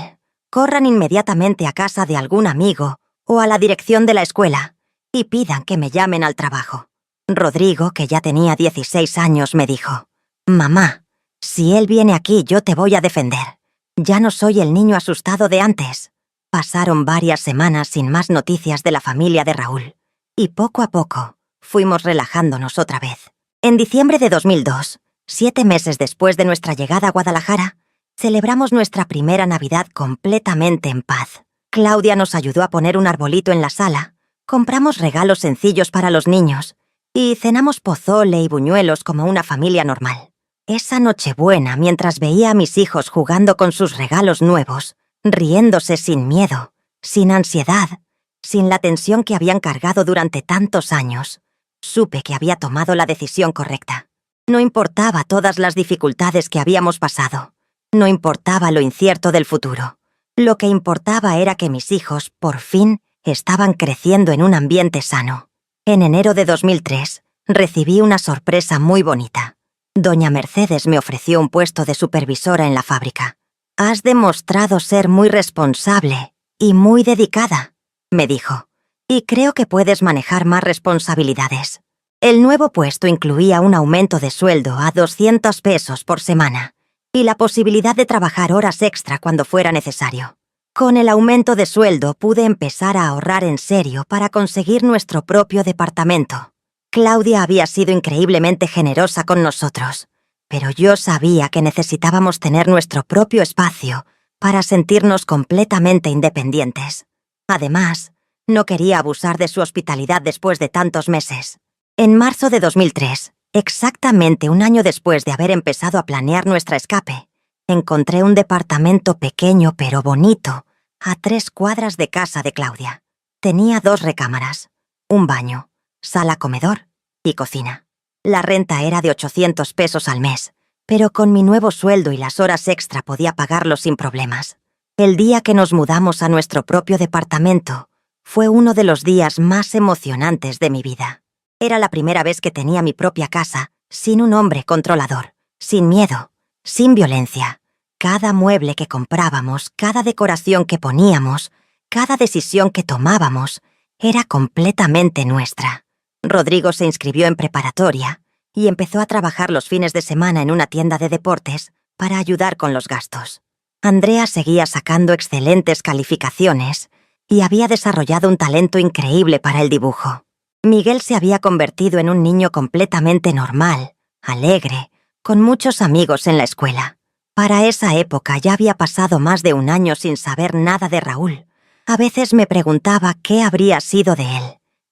Corran inmediatamente a casa de algún amigo o a la dirección de la escuela y pidan que me llamen al trabajo». Rodrigo, que ya tenía 16 años, me dijo, «Mamá, si él viene aquí yo te voy a defender. Ya no soy el niño asustado de antes». Pasaron varias semanas sin más noticias de la familia de Raúl, y poco a poco fuimos relajándonos otra vez. En diciembre de 2002, 7 meses después de nuestra llegada a Guadalajara, celebramos nuestra primera Navidad completamente en paz. Claudia nos ayudó a poner un arbolito en la sala, compramos regalos sencillos para los niños y cenamos pozole y buñuelos como una familia normal. Esa Nochebuena, mientras veía a mis hijos jugando con sus regalos nuevos, riéndose sin miedo, sin ansiedad, sin la tensión que habían cargado durante tantos años. Supe que había tomado la decisión correcta. No importaba todas las dificultades que habíamos pasado. No importaba lo incierto del futuro. Lo que importaba era que mis hijos, por fin, estaban creciendo en un ambiente sano. En enero de 2003, recibí una sorpresa muy bonita. Doña Mercedes me ofreció un puesto de supervisora en la fábrica. «Has demostrado ser muy responsable y muy dedicada», me dijo, «y creo que puedes manejar más responsabilidades». El nuevo puesto incluía un aumento de sueldo a 200 pesos por semana y la posibilidad de trabajar horas extra cuando fuera necesario. Con el aumento de sueldo pude empezar a ahorrar en serio para conseguir nuestro propio departamento. Claudia había sido increíblemente generosa con nosotros, pero yo sabía que necesitábamos tener nuestro propio espacio para sentirnos completamente independientes. Además, no quería abusar de su hospitalidad después de tantos meses. En marzo de 2003, exactamente un año después de haber empezado a planear nuestra escape, encontré un departamento pequeño pero bonito a 3 cuadras de casa de Claudia. Tenía 2 recámaras, un baño, sala-comedor y cocina. La renta era de 800 pesos al mes, pero con mi nuevo sueldo y las horas extra podía pagarlo sin problemas. El día que nos mudamos a nuestro propio departamento fue uno de los días más emocionantes de mi vida. Era la primera vez que tenía mi propia casa, sin un hombre controlador, sin miedo, sin violencia. Cada mueble que comprábamos, cada decoración que poníamos, cada decisión que tomábamos, era completamente nuestra. Rodrigo se inscribió en preparatoria y empezó a trabajar los fines de semana en una tienda de deportes para ayudar con los gastos. Andrea seguía sacando excelentes calificaciones y había desarrollado un talento increíble para el dibujo. Miguel se había convertido en un niño completamente normal, alegre, con muchos amigos en la escuela. Para esa época ya había pasado más de un año sin saber nada de Raúl. A veces me preguntaba qué habría sido de él,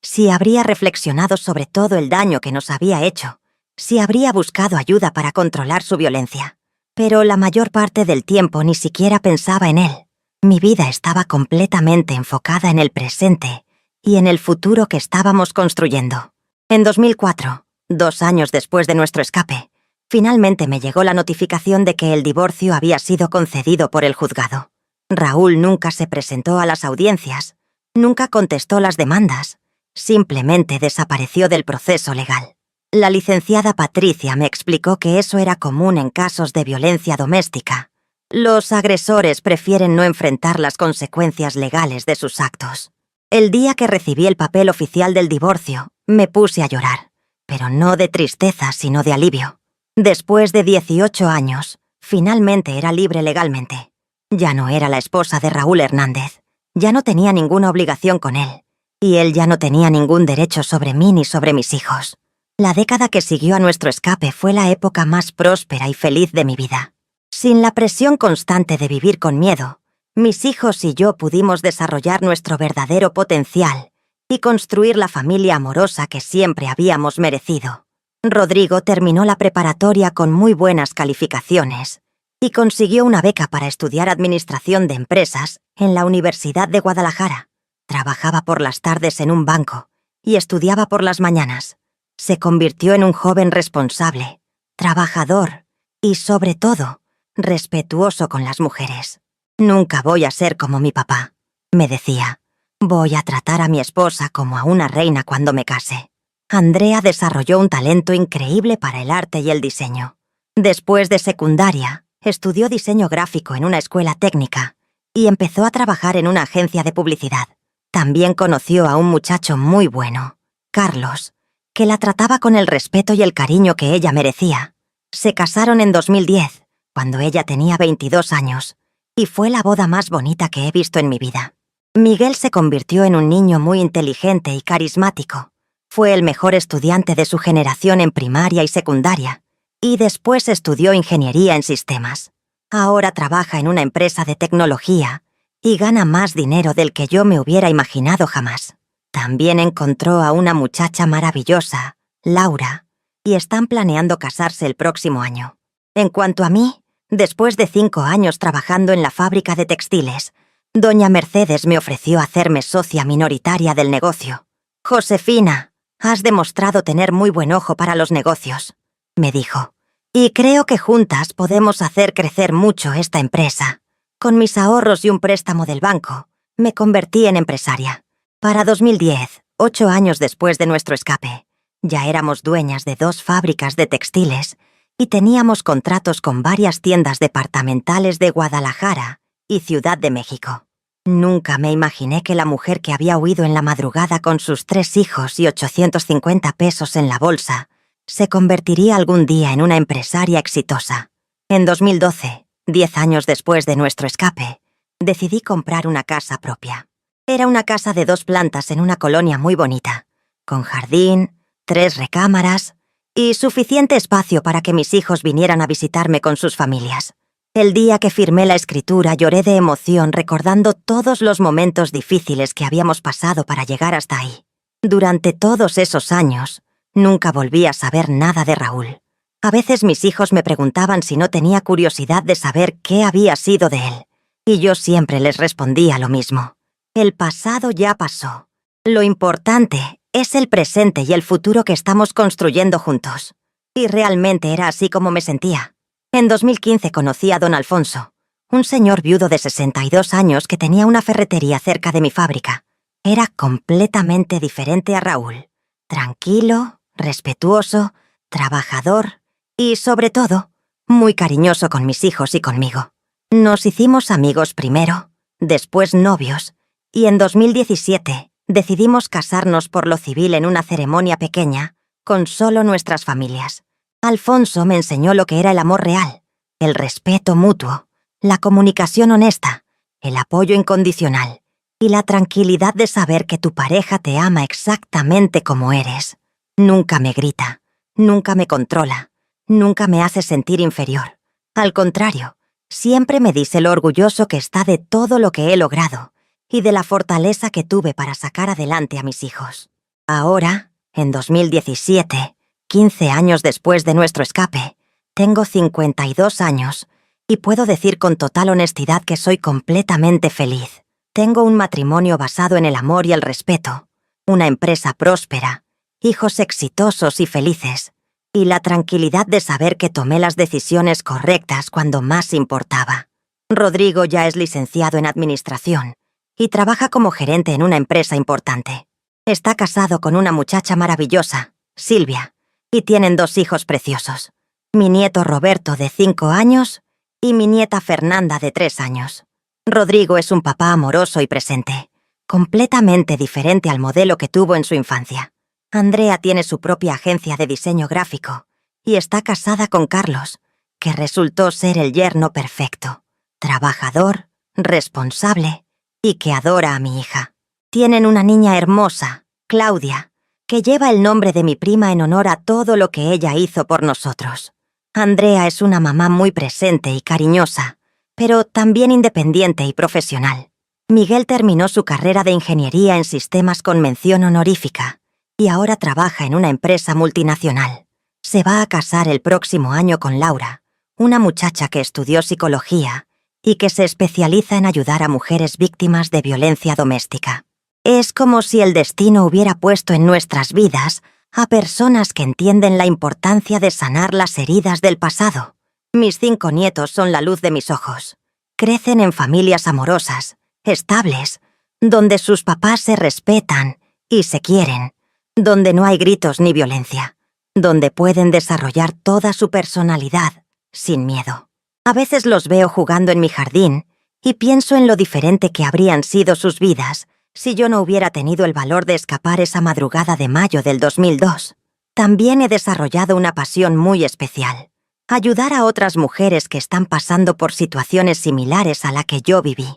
si habría reflexionado sobre todo el daño que nos había hecho, si habría buscado ayuda para controlar su violencia. Pero la mayor parte del tiempo ni siquiera pensaba en él. Mi vida estaba completamente enfocada en el presente y en el futuro que estábamos construyendo. En 2004, 2 años después de nuestro escape, finalmente me llegó la notificación de que el divorcio había sido concedido por el juzgado. Raúl nunca se presentó a las audiencias, nunca contestó las demandas, simplemente desapareció del proceso legal. La licenciada Patricia me explicó que eso era común en casos de violencia doméstica. Los agresores prefieren no enfrentar las consecuencias legales de sus actos. El día que recibí el papel oficial del divorcio, me puse a llorar, pero no de tristeza, sino de alivio. Después de 18 años, finalmente era libre legalmente. Ya no era la esposa de Raúl Hernández, ya no tenía ninguna obligación con él, y él ya no tenía ningún derecho sobre mí ni sobre mis hijos. La década que siguió a nuestro escape fue la época más próspera y feliz de mi vida. Sin la presión constante de vivir con miedo, mis hijos y yo pudimos desarrollar nuestro verdadero potencial y construir la familia amorosa que siempre habíamos merecido. Rodrigo terminó la preparatoria con muy buenas calificaciones y consiguió una beca para estudiar Administración de Empresas en la Universidad de Guadalajara. Trabajaba por las tardes en un banco y estudiaba por las mañanas. Se convirtió en un joven responsable, trabajador y, sobre todo, respetuoso con las mujeres. «Nunca voy a ser como mi papá», me decía. «Voy a tratar a mi esposa como a una reina cuando me case». Andrea desarrolló un talento increíble para el arte y el diseño. Después de secundaria, estudió diseño gráfico en una escuela técnica y empezó a trabajar en una agencia de publicidad. También conoció a un muchacho muy bueno, Carlos, que la trataba con el respeto y el cariño que ella merecía. Se casaron en 2010, cuando ella tenía 22 años, y fue la boda más bonita que he visto en mi vida. Miguel se convirtió en un niño muy inteligente y carismático. Fue el mejor estudiante de su generación en primaria y secundaria, y después estudió ingeniería en sistemas. Ahora trabaja en una empresa de tecnología y gana más dinero del que yo me hubiera imaginado jamás. También encontró a una muchacha maravillosa, Laura, y están planeando casarse el próximo año. En cuanto a mí, después de 5 años trabajando en la fábrica de textiles, Doña Mercedes me ofreció hacerme socia minoritaria del negocio. «Josefina, has demostrado tener muy buen ojo para los negocios», me dijo. «Y creo que juntas podemos hacer crecer mucho esta empresa». Con mis ahorros y un préstamo del banco, me convertí en empresaria. Para 2010, 8 años después de nuestro escape, ya éramos dueñas de 2 fábricas de textiles y teníamos contratos con varias tiendas departamentales de Guadalajara y Ciudad de México. Nunca me imaginé que la mujer que había huido en la madrugada con sus 3 hijos y 850 pesos en la bolsa se convertiría algún día en una empresaria exitosa. En 2012, 10 años después de nuestro escape, decidí comprar una casa propia. Era una casa de 2 plantas en una colonia muy bonita, con jardín, 3 recámaras y suficiente espacio para que mis hijos vinieran a visitarme con sus familias. El día que firmé la escritura lloré de emoción recordando todos los momentos difíciles que habíamos pasado para llegar hasta ahí. Durante todos esos años, nunca volví a saber nada de Raúl. A veces mis hijos me preguntaban si no tenía curiosidad de saber qué había sido de él, y yo siempre les respondía lo mismo. El pasado ya pasó. Lo importante es el presente y el futuro que estamos construyendo juntos. Y realmente era así como me sentía. En 2015 conocí a don Alfonso, un señor viudo de 62 años que tenía una ferretería cerca de mi fábrica. Era completamente diferente a Raúl. Tranquilo, respetuoso, trabajador y, sobre todo, muy cariñoso con mis hijos y conmigo. Nos hicimos amigos primero, después novios, y en 2017 decidimos casarnos por lo civil en una ceremonia pequeña, con solo nuestras familias. Alfonso me enseñó lo que era el amor real, el respeto mutuo, la comunicación honesta, el apoyo incondicional y la tranquilidad de saber que tu pareja te ama exactamente como eres. Nunca me grita, nunca me controla, nunca me hace sentir inferior. Al contrario, siempre me dice lo orgulloso que está de todo lo que he logrado y de la fortaleza que tuve para sacar adelante a mis hijos. Ahora, en 2017, 15 años después de nuestro escape, tengo 52 años y puedo decir con total honestidad que soy completamente feliz. Tengo un matrimonio basado en el amor y el respeto, una empresa próspera, hijos exitosos y felices, y la tranquilidad de saber que tomé las decisiones correctas cuando más importaba. Rodrigo ya es licenciado en administración y trabaja como gerente en una empresa importante. Está casado con una muchacha maravillosa, Silvia, y tienen 2 hijos preciosos, mi nieto Roberto de 5 años y mi nieta Fernanda de 3 años. Rodrigo es un papá amoroso y presente, completamente diferente al modelo que tuvo en su infancia. Andrea tiene su propia agencia de diseño gráfico y está casada con Carlos, que resultó ser el yerno perfecto, trabajador, responsable y que adora a mi hija. Tienen una niña hermosa, Claudia, que lleva el nombre de mi prima en honor a todo lo que ella hizo por nosotros. Andrea es una mamá muy presente y cariñosa, pero también independiente y profesional. Miguel terminó su carrera de ingeniería en sistemas con mención honorífica y ahora trabaja en una empresa multinacional. Se va a casar el próximo año con Laura, una muchacha que estudió psicología y que se especializa en ayudar a mujeres víctimas de violencia doméstica. Es como si el destino hubiera puesto en nuestras vidas a personas que entienden la importancia de sanar las heridas del pasado. Mis 5 nietos son la luz de mis ojos. Crecen en familias amorosas, estables, donde sus papás se respetan y se quieren, donde no hay gritos ni violencia, donde pueden desarrollar toda su personalidad sin miedo. A veces los veo jugando en mi jardín y pienso en lo diferente que habrían sido sus vidas si yo no hubiera tenido el valor de escapar esa madrugada de mayo del 2002. También he desarrollado una pasión muy especial: ayudar a otras mujeres que están pasando por situaciones similares a la que yo viví.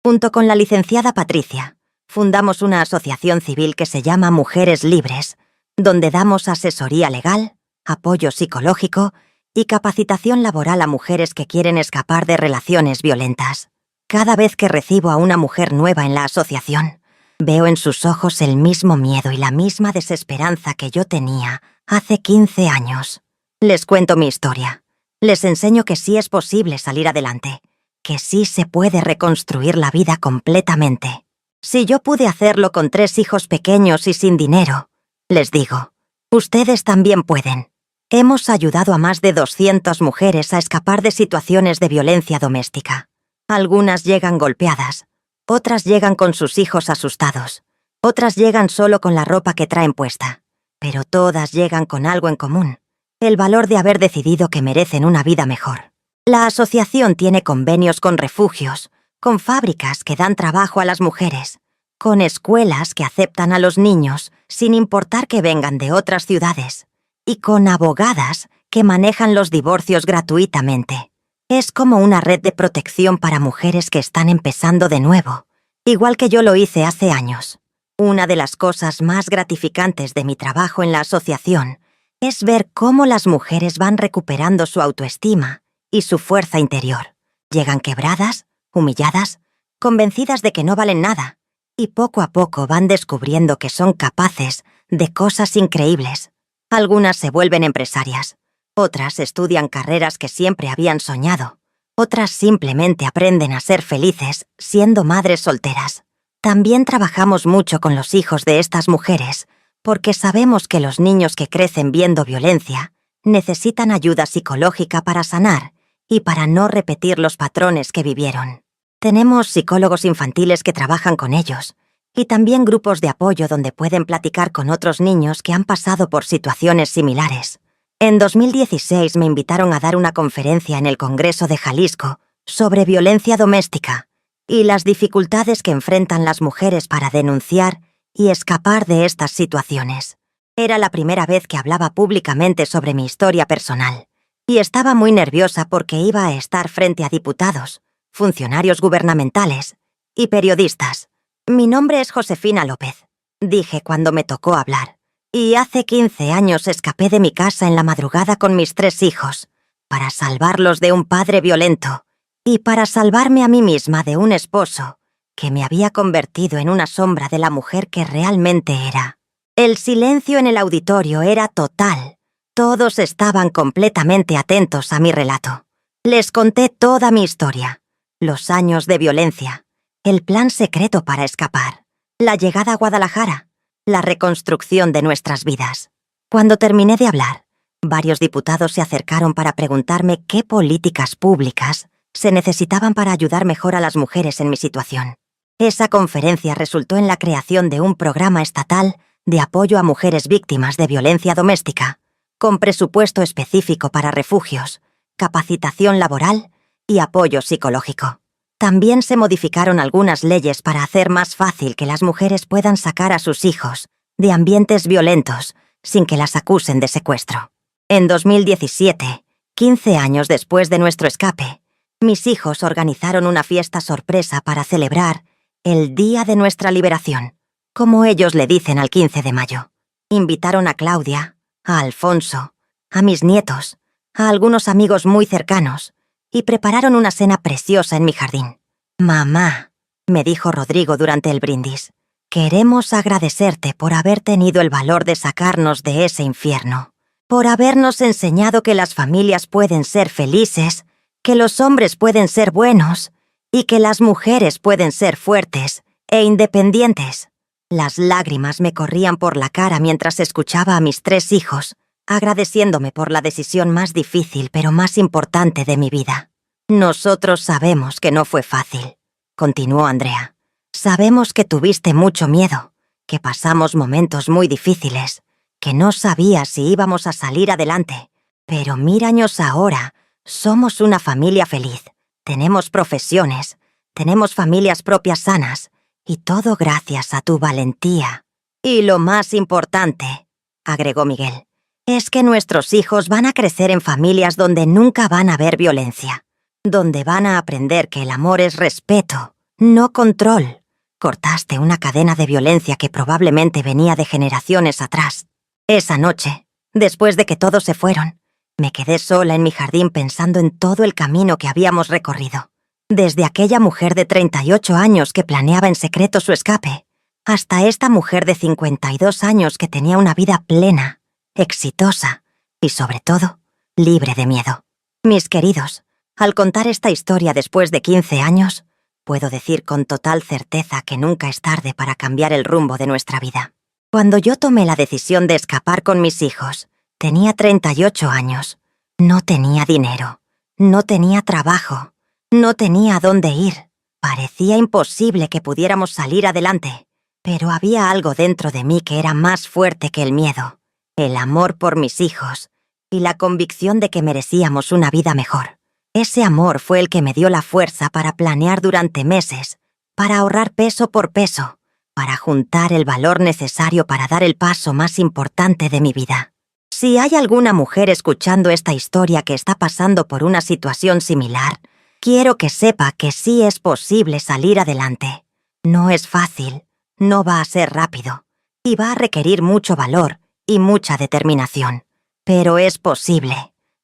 Junto con la licenciada Patricia, fundamos una asociación civil que se llama Mujeres Libres, donde damos asesoría legal, apoyo psicológico y capacitación laboral a mujeres que quieren escapar de relaciones violentas. Cada vez que recibo a una mujer nueva en la asociación, veo en sus ojos el mismo miedo y la misma desesperanza que yo tenía hace 15 años. Les cuento mi historia. Les enseño que sí es posible salir adelante, que sí se puede reconstruir la vida completamente. Si yo pude hacerlo con 3 hijos pequeños y sin dinero, les digo, ustedes también pueden. Hemos ayudado a más de 200 mujeres a escapar de situaciones de violencia doméstica. Algunas llegan golpeadas, otras llegan con sus hijos asustados, otras llegan solo con la ropa que traen puesta, pero todas llegan con algo en común, el valor de haber decidido que merecen una vida mejor. La asociación tiene convenios con refugios, con fábricas que dan trabajo a las mujeres, con escuelas que aceptan a los niños sin importar que vengan de otras ciudades, y con abogadas que manejan los divorcios gratuitamente. Es como una red de protección para mujeres que están empezando de nuevo, igual que yo lo hice hace años. Una de las cosas más gratificantes de mi trabajo en la asociación es ver cómo las mujeres van recuperando su autoestima y su fuerza interior. Llegan quebradas, humilladas, convencidas de que no valen nada, y poco a poco van descubriendo que son capaces de cosas increíbles. Algunas se vuelven empresarias, otras estudian carreras que siempre habían soñado, otras simplemente aprenden a ser felices siendo madres solteras. También trabajamos mucho con los hijos de estas mujeres, porque sabemos que los niños que crecen viendo violencia necesitan ayuda psicológica para sanar y para no repetir los patrones que vivieron. Tenemos psicólogos infantiles que trabajan con ellos, y también grupos de apoyo donde pueden platicar con otros niños que han pasado por situaciones similares. En 2016 me invitaron a dar una conferencia en el Congreso de Jalisco sobre violencia doméstica y las dificultades que enfrentan las mujeres para denunciar y escapar de estas situaciones. Era la primera vez que hablaba públicamente sobre mi historia personal, y estaba muy nerviosa porque iba a estar frente a diputados, funcionarios gubernamentales y periodistas. Mi nombre es Josefina López, dije cuando me tocó hablar, y hace 15 años escapé de mi casa en la madrugada con mis 3 hijos, para salvarlos de un padre violento y para salvarme a mí misma de un esposo que me había convertido en una sombra de la mujer que realmente era. El silencio en el auditorio era total. Todos estaban completamente atentos a mi relato. Les conté toda mi historia, los años de violencia, el plan secreto para escapar, la llegada a Guadalajara, la reconstrucción de nuestras vidas. Cuando terminé de hablar, varios diputados se acercaron para preguntarme qué políticas públicas se necesitaban para ayudar mejor a las mujeres en mi situación. Esa conferencia resultó en la creación de un programa estatal de apoyo a mujeres víctimas de violencia doméstica, con presupuesto específico para refugios, capacitación laboral y apoyo psicológico. También se modificaron algunas leyes para hacer más fácil que las mujeres puedan sacar a sus hijos de ambientes violentos sin que las acusen de secuestro. En 2017, 15 años después de nuestro escape, mis hijos organizaron una fiesta sorpresa para celebrar el Día de nuestra Liberación, como ellos le dicen al 15 de mayo. Invitaron a Claudia, a Alfonso, a mis nietos, a algunos amigos muy cercanos, y prepararon una cena preciosa en mi jardín. «Mamá», me dijo Rodrigo durante el brindis, «queremos agradecerte por haber tenido el valor de sacarnos de ese infierno, por habernos enseñado que las familias pueden ser felices, que los hombres pueden ser buenos y que las mujeres pueden ser fuertes e independientes». Las lágrimas me corrían por la cara mientras escuchaba a mis 3 hijos, agradeciéndome por la decisión más difícil pero más importante de mi vida. «Nosotros sabemos que no fue fácil», continuó Andrea. «Sabemos que tuviste mucho miedo, que pasamos momentos muy difíciles, que no sabías si íbamos a salir adelante. Pero míranos ahora, somos una familia feliz, tenemos profesiones, tenemos familias propias sanas, y todo gracias a tu valentía. Y lo más importante», agregó Miguel, «es que nuestros hijos van a crecer en familias donde nunca van a haber violencia, donde van a aprender que el amor es respeto, no control. Cortaste una cadena de violencia que probablemente venía de generaciones atrás». Esa noche, después de que todos se fueron, me quedé sola en mi jardín pensando en todo el camino que habíamos recorrido. Desde aquella mujer de 38 años que planeaba en secreto su escape, hasta esta mujer de 52 años que tenía una vida plena, exitosa y, sobre todo, libre de miedo. Mis queridos, Al contar esta historia después de 15 años, puedo decir con total certeza que nunca es tarde para cambiar el rumbo de nuestra vida. Cuando yo tomé la decisión de escapar con mis hijos, tenía 38 años. No tenía dinero, no tenía trabajo, no tenía a dónde ir. Parecía imposible que pudiéramos salir adelante, pero había algo dentro de mí que era más fuerte que el miedo, el amor por mis hijos y la convicción de que merecíamos una vida mejor. Ese amor fue el que me dio la fuerza para planear durante meses, para ahorrar peso por peso, para juntar el valor necesario para dar el paso más importante de mi vida. Si hay alguna mujer escuchando esta historia que está pasando por una situación similar, quiero que sepa que sí es posible salir adelante. No es fácil, no va a ser rápido, y va a requerir mucho valor y mucha determinación. Pero es posible.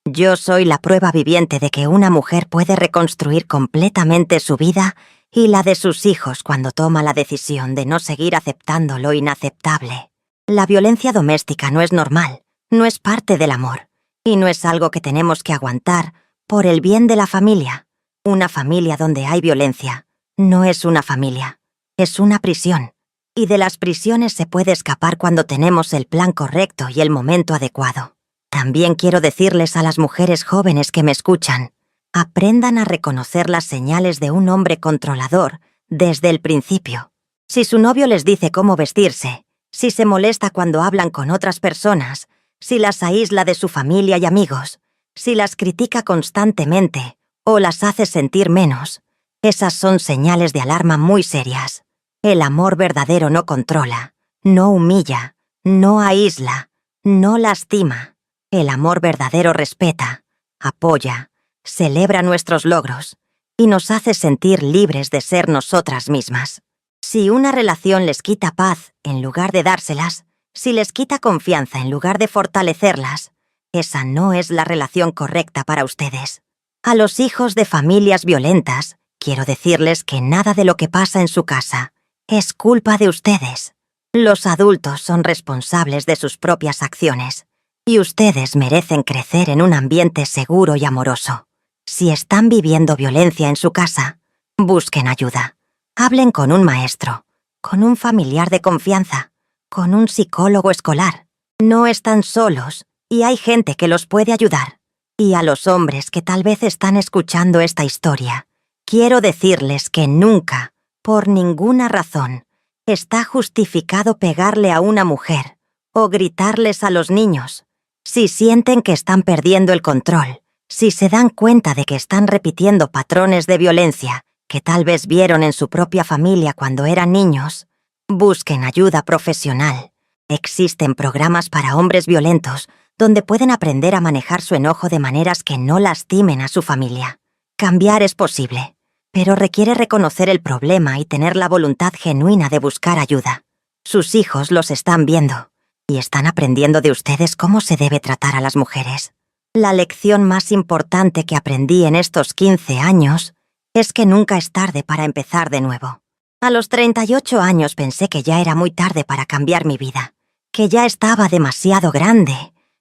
Yo soy la prueba viviente de que una mujer puede reconstruir completamente su vida y la de sus hijos cuando toma la decisión de no seguir aceptando lo inaceptable. La violencia doméstica no es normal, no es parte del amor, y no es algo que tenemos que aguantar por el bien de la familia. Una familia donde hay violencia no es una familia, es una prisión. Y de las prisiones se puede escapar cuando tenemos el plan correcto y el momento adecuado. También quiero decirles a las mujeres jóvenes que me escuchan, aprendan a reconocer las señales de un hombre controlador desde el principio. Si su novio les dice cómo vestirse, si se molesta cuando hablan con otras personas, si las aísla de su familia y amigos, si las critica constantemente o las hace sentir menos, esas son señales de alarma muy serias. El amor verdadero no controla, no humilla, no aísla, no lastima. El amor verdadero respeta, apoya, celebra nuestros logros y nos hace sentir libres de ser nosotras mismas. Si una relación les quita paz en lugar de dárselas, si les quita confianza en lugar de fortalecerlas, esa no es la relación correcta para ustedes. A los hijos de familias violentas, quiero decirles que nada de lo que pasa en su casa es culpa de ustedes. Los adultos son responsables de sus propias acciones. Y ustedes merecen crecer en un ambiente seguro y amoroso. Si están viviendo violencia en su casa, busquen ayuda. Hablen con un maestro, con un familiar de confianza, con un psicólogo escolar. No están solos y hay gente que los puede ayudar. Y a los hombres que tal vez están escuchando esta historia, quiero decirles que nunca, por ninguna razón, está justificado pegarle a una mujer o gritarles a los niños. Si sienten que están perdiendo el control, si se dan cuenta de que están repitiendo patrones de violencia que tal vez vieron en su propia familia cuando eran niños, busquen ayuda profesional. Existen programas para hombres violentos donde pueden aprender a manejar su enojo de maneras que no lastimen a su familia. Cambiar es posible, pero requiere reconocer el problema y tener la voluntad genuina de buscar ayuda. Sus hijos los están viendo. Y están aprendiendo de ustedes cómo se debe tratar a las mujeres. La lección más importante que aprendí en estos 15 años es que nunca es tarde para empezar de nuevo. A los 38 años pensé que ya era muy tarde para cambiar mi vida, que ya estaba demasiado grande,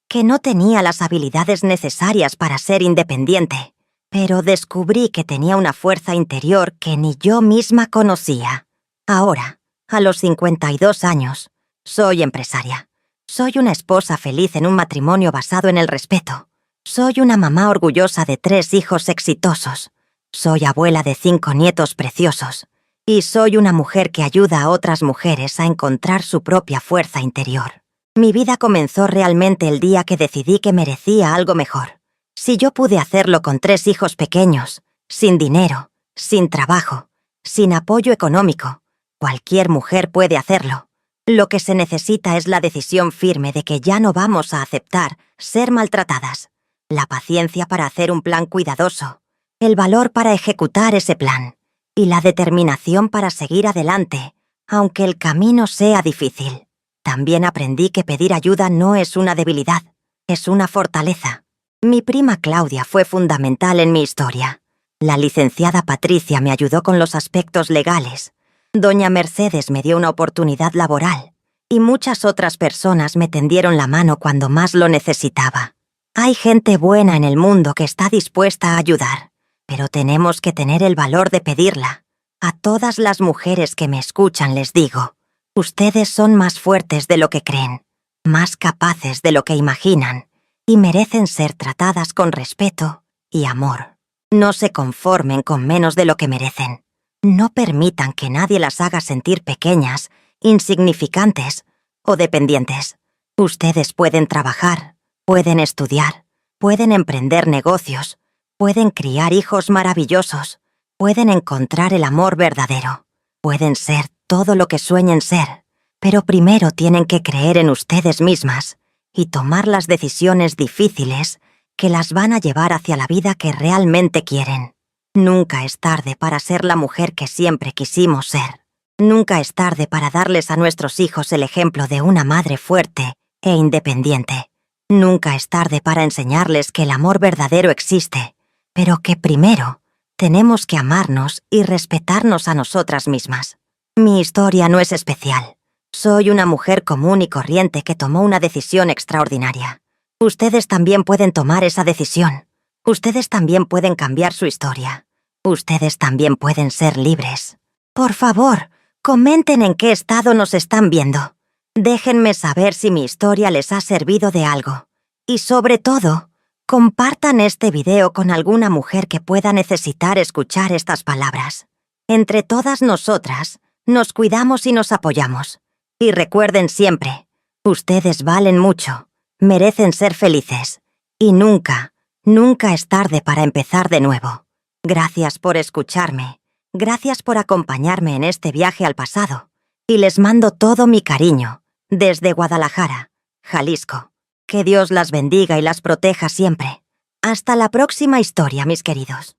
que no tenía las habilidades necesarias para ser independiente, pero descubrí que tenía una fuerza interior que ni yo misma conocía. Ahora, a los 52 años, soy empresaria. Soy una esposa feliz en un matrimonio basado en el respeto. Soy una mamá orgullosa de 3 hijos exitosos. Soy abuela de 5 nietos preciosos. Y soy una mujer que ayuda a otras mujeres a encontrar su propia fuerza interior. Mi vida comenzó realmente el día que decidí que merecía algo mejor. Si yo pude hacerlo con 3 hijos pequeños, sin dinero, sin trabajo, sin apoyo económico, cualquier mujer puede hacerlo. Lo que se necesita es la decisión firme de que ya no vamos a aceptar ser maltratadas, la paciencia para hacer un plan cuidadoso, el valor para ejecutar ese plan y la determinación para seguir adelante, aunque el camino sea difícil. También aprendí que pedir ayuda no es una debilidad, es una fortaleza. Mi prima Claudia fue fundamental en mi historia. La licenciada Patricia me ayudó con los aspectos legales. Doña Mercedes me dio una oportunidad laboral y muchas otras personas me tendieron la mano cuando más lo necesitaba. Hay gente buena en el mundo que está dispuesta a ayudar. pero tenemos que tener el valor de pedirla. A todas las mujeres que me escuchan les digo, ustedes son más fuertes de lo que creen, más capaces de lo que imaginan, y merecen ser tratadas con respeto y amor. No se conformen con menos de lo que merecen. No permitan que nadie las haga sentir pequeñas, insignificantes o dependientes. Ustedes pueden trabajar, pueden estudiar, pueden emprender negocios, pueden criar hijos maravillosos, pueden encontrar el amor verdadero, pueden ser todo lo que sueñen ser, pero primero tienen que creer en ustedes mismas y tomar las decisiones difíciles que las van a llevar hacia la vida que realmente quieren. Nunca es tarde para ser la mujer que siempre quisimos ser. Nunca es tarde para darles a nuestros hijos el ejemplo de una madre fuerte e independiente. Nunca es tarde para enseñarles que el amor verdadero existe, pero que primero tenemos que amarnos y respetarnos a nosotras mismas. Mi historia no es especial. Soy una mujer común y corriente que tomó una decisión extraordinaria. Ustedes también pueden tomar esa decisión. Ustedes también pueden cambiar su historia. Ustedes también pueden ser libres. Por favor, comenten en qué estado nos están viendo. Déjenme saber si mi historia les ha servido de algo. Y sobre todo, compartan este video con alguna mujer que pueda necesitar escuchar estas palabras. Entre todas nosotras, nos cuidamos y nos apoyamos. Y recuerden siempre, ustedes valen mucho, merecen ser felices. Y nunca, nunca es tarde para empezar de nuevo. Gracias por escucharme. Gracias por acompañarme en este viaje al pasado. Y les mando todo mi cariño, desde Guadalajara, Jalisco. Que Dios las bendiga y las proteja siempre. Hasta la próxima historia, mis queridos.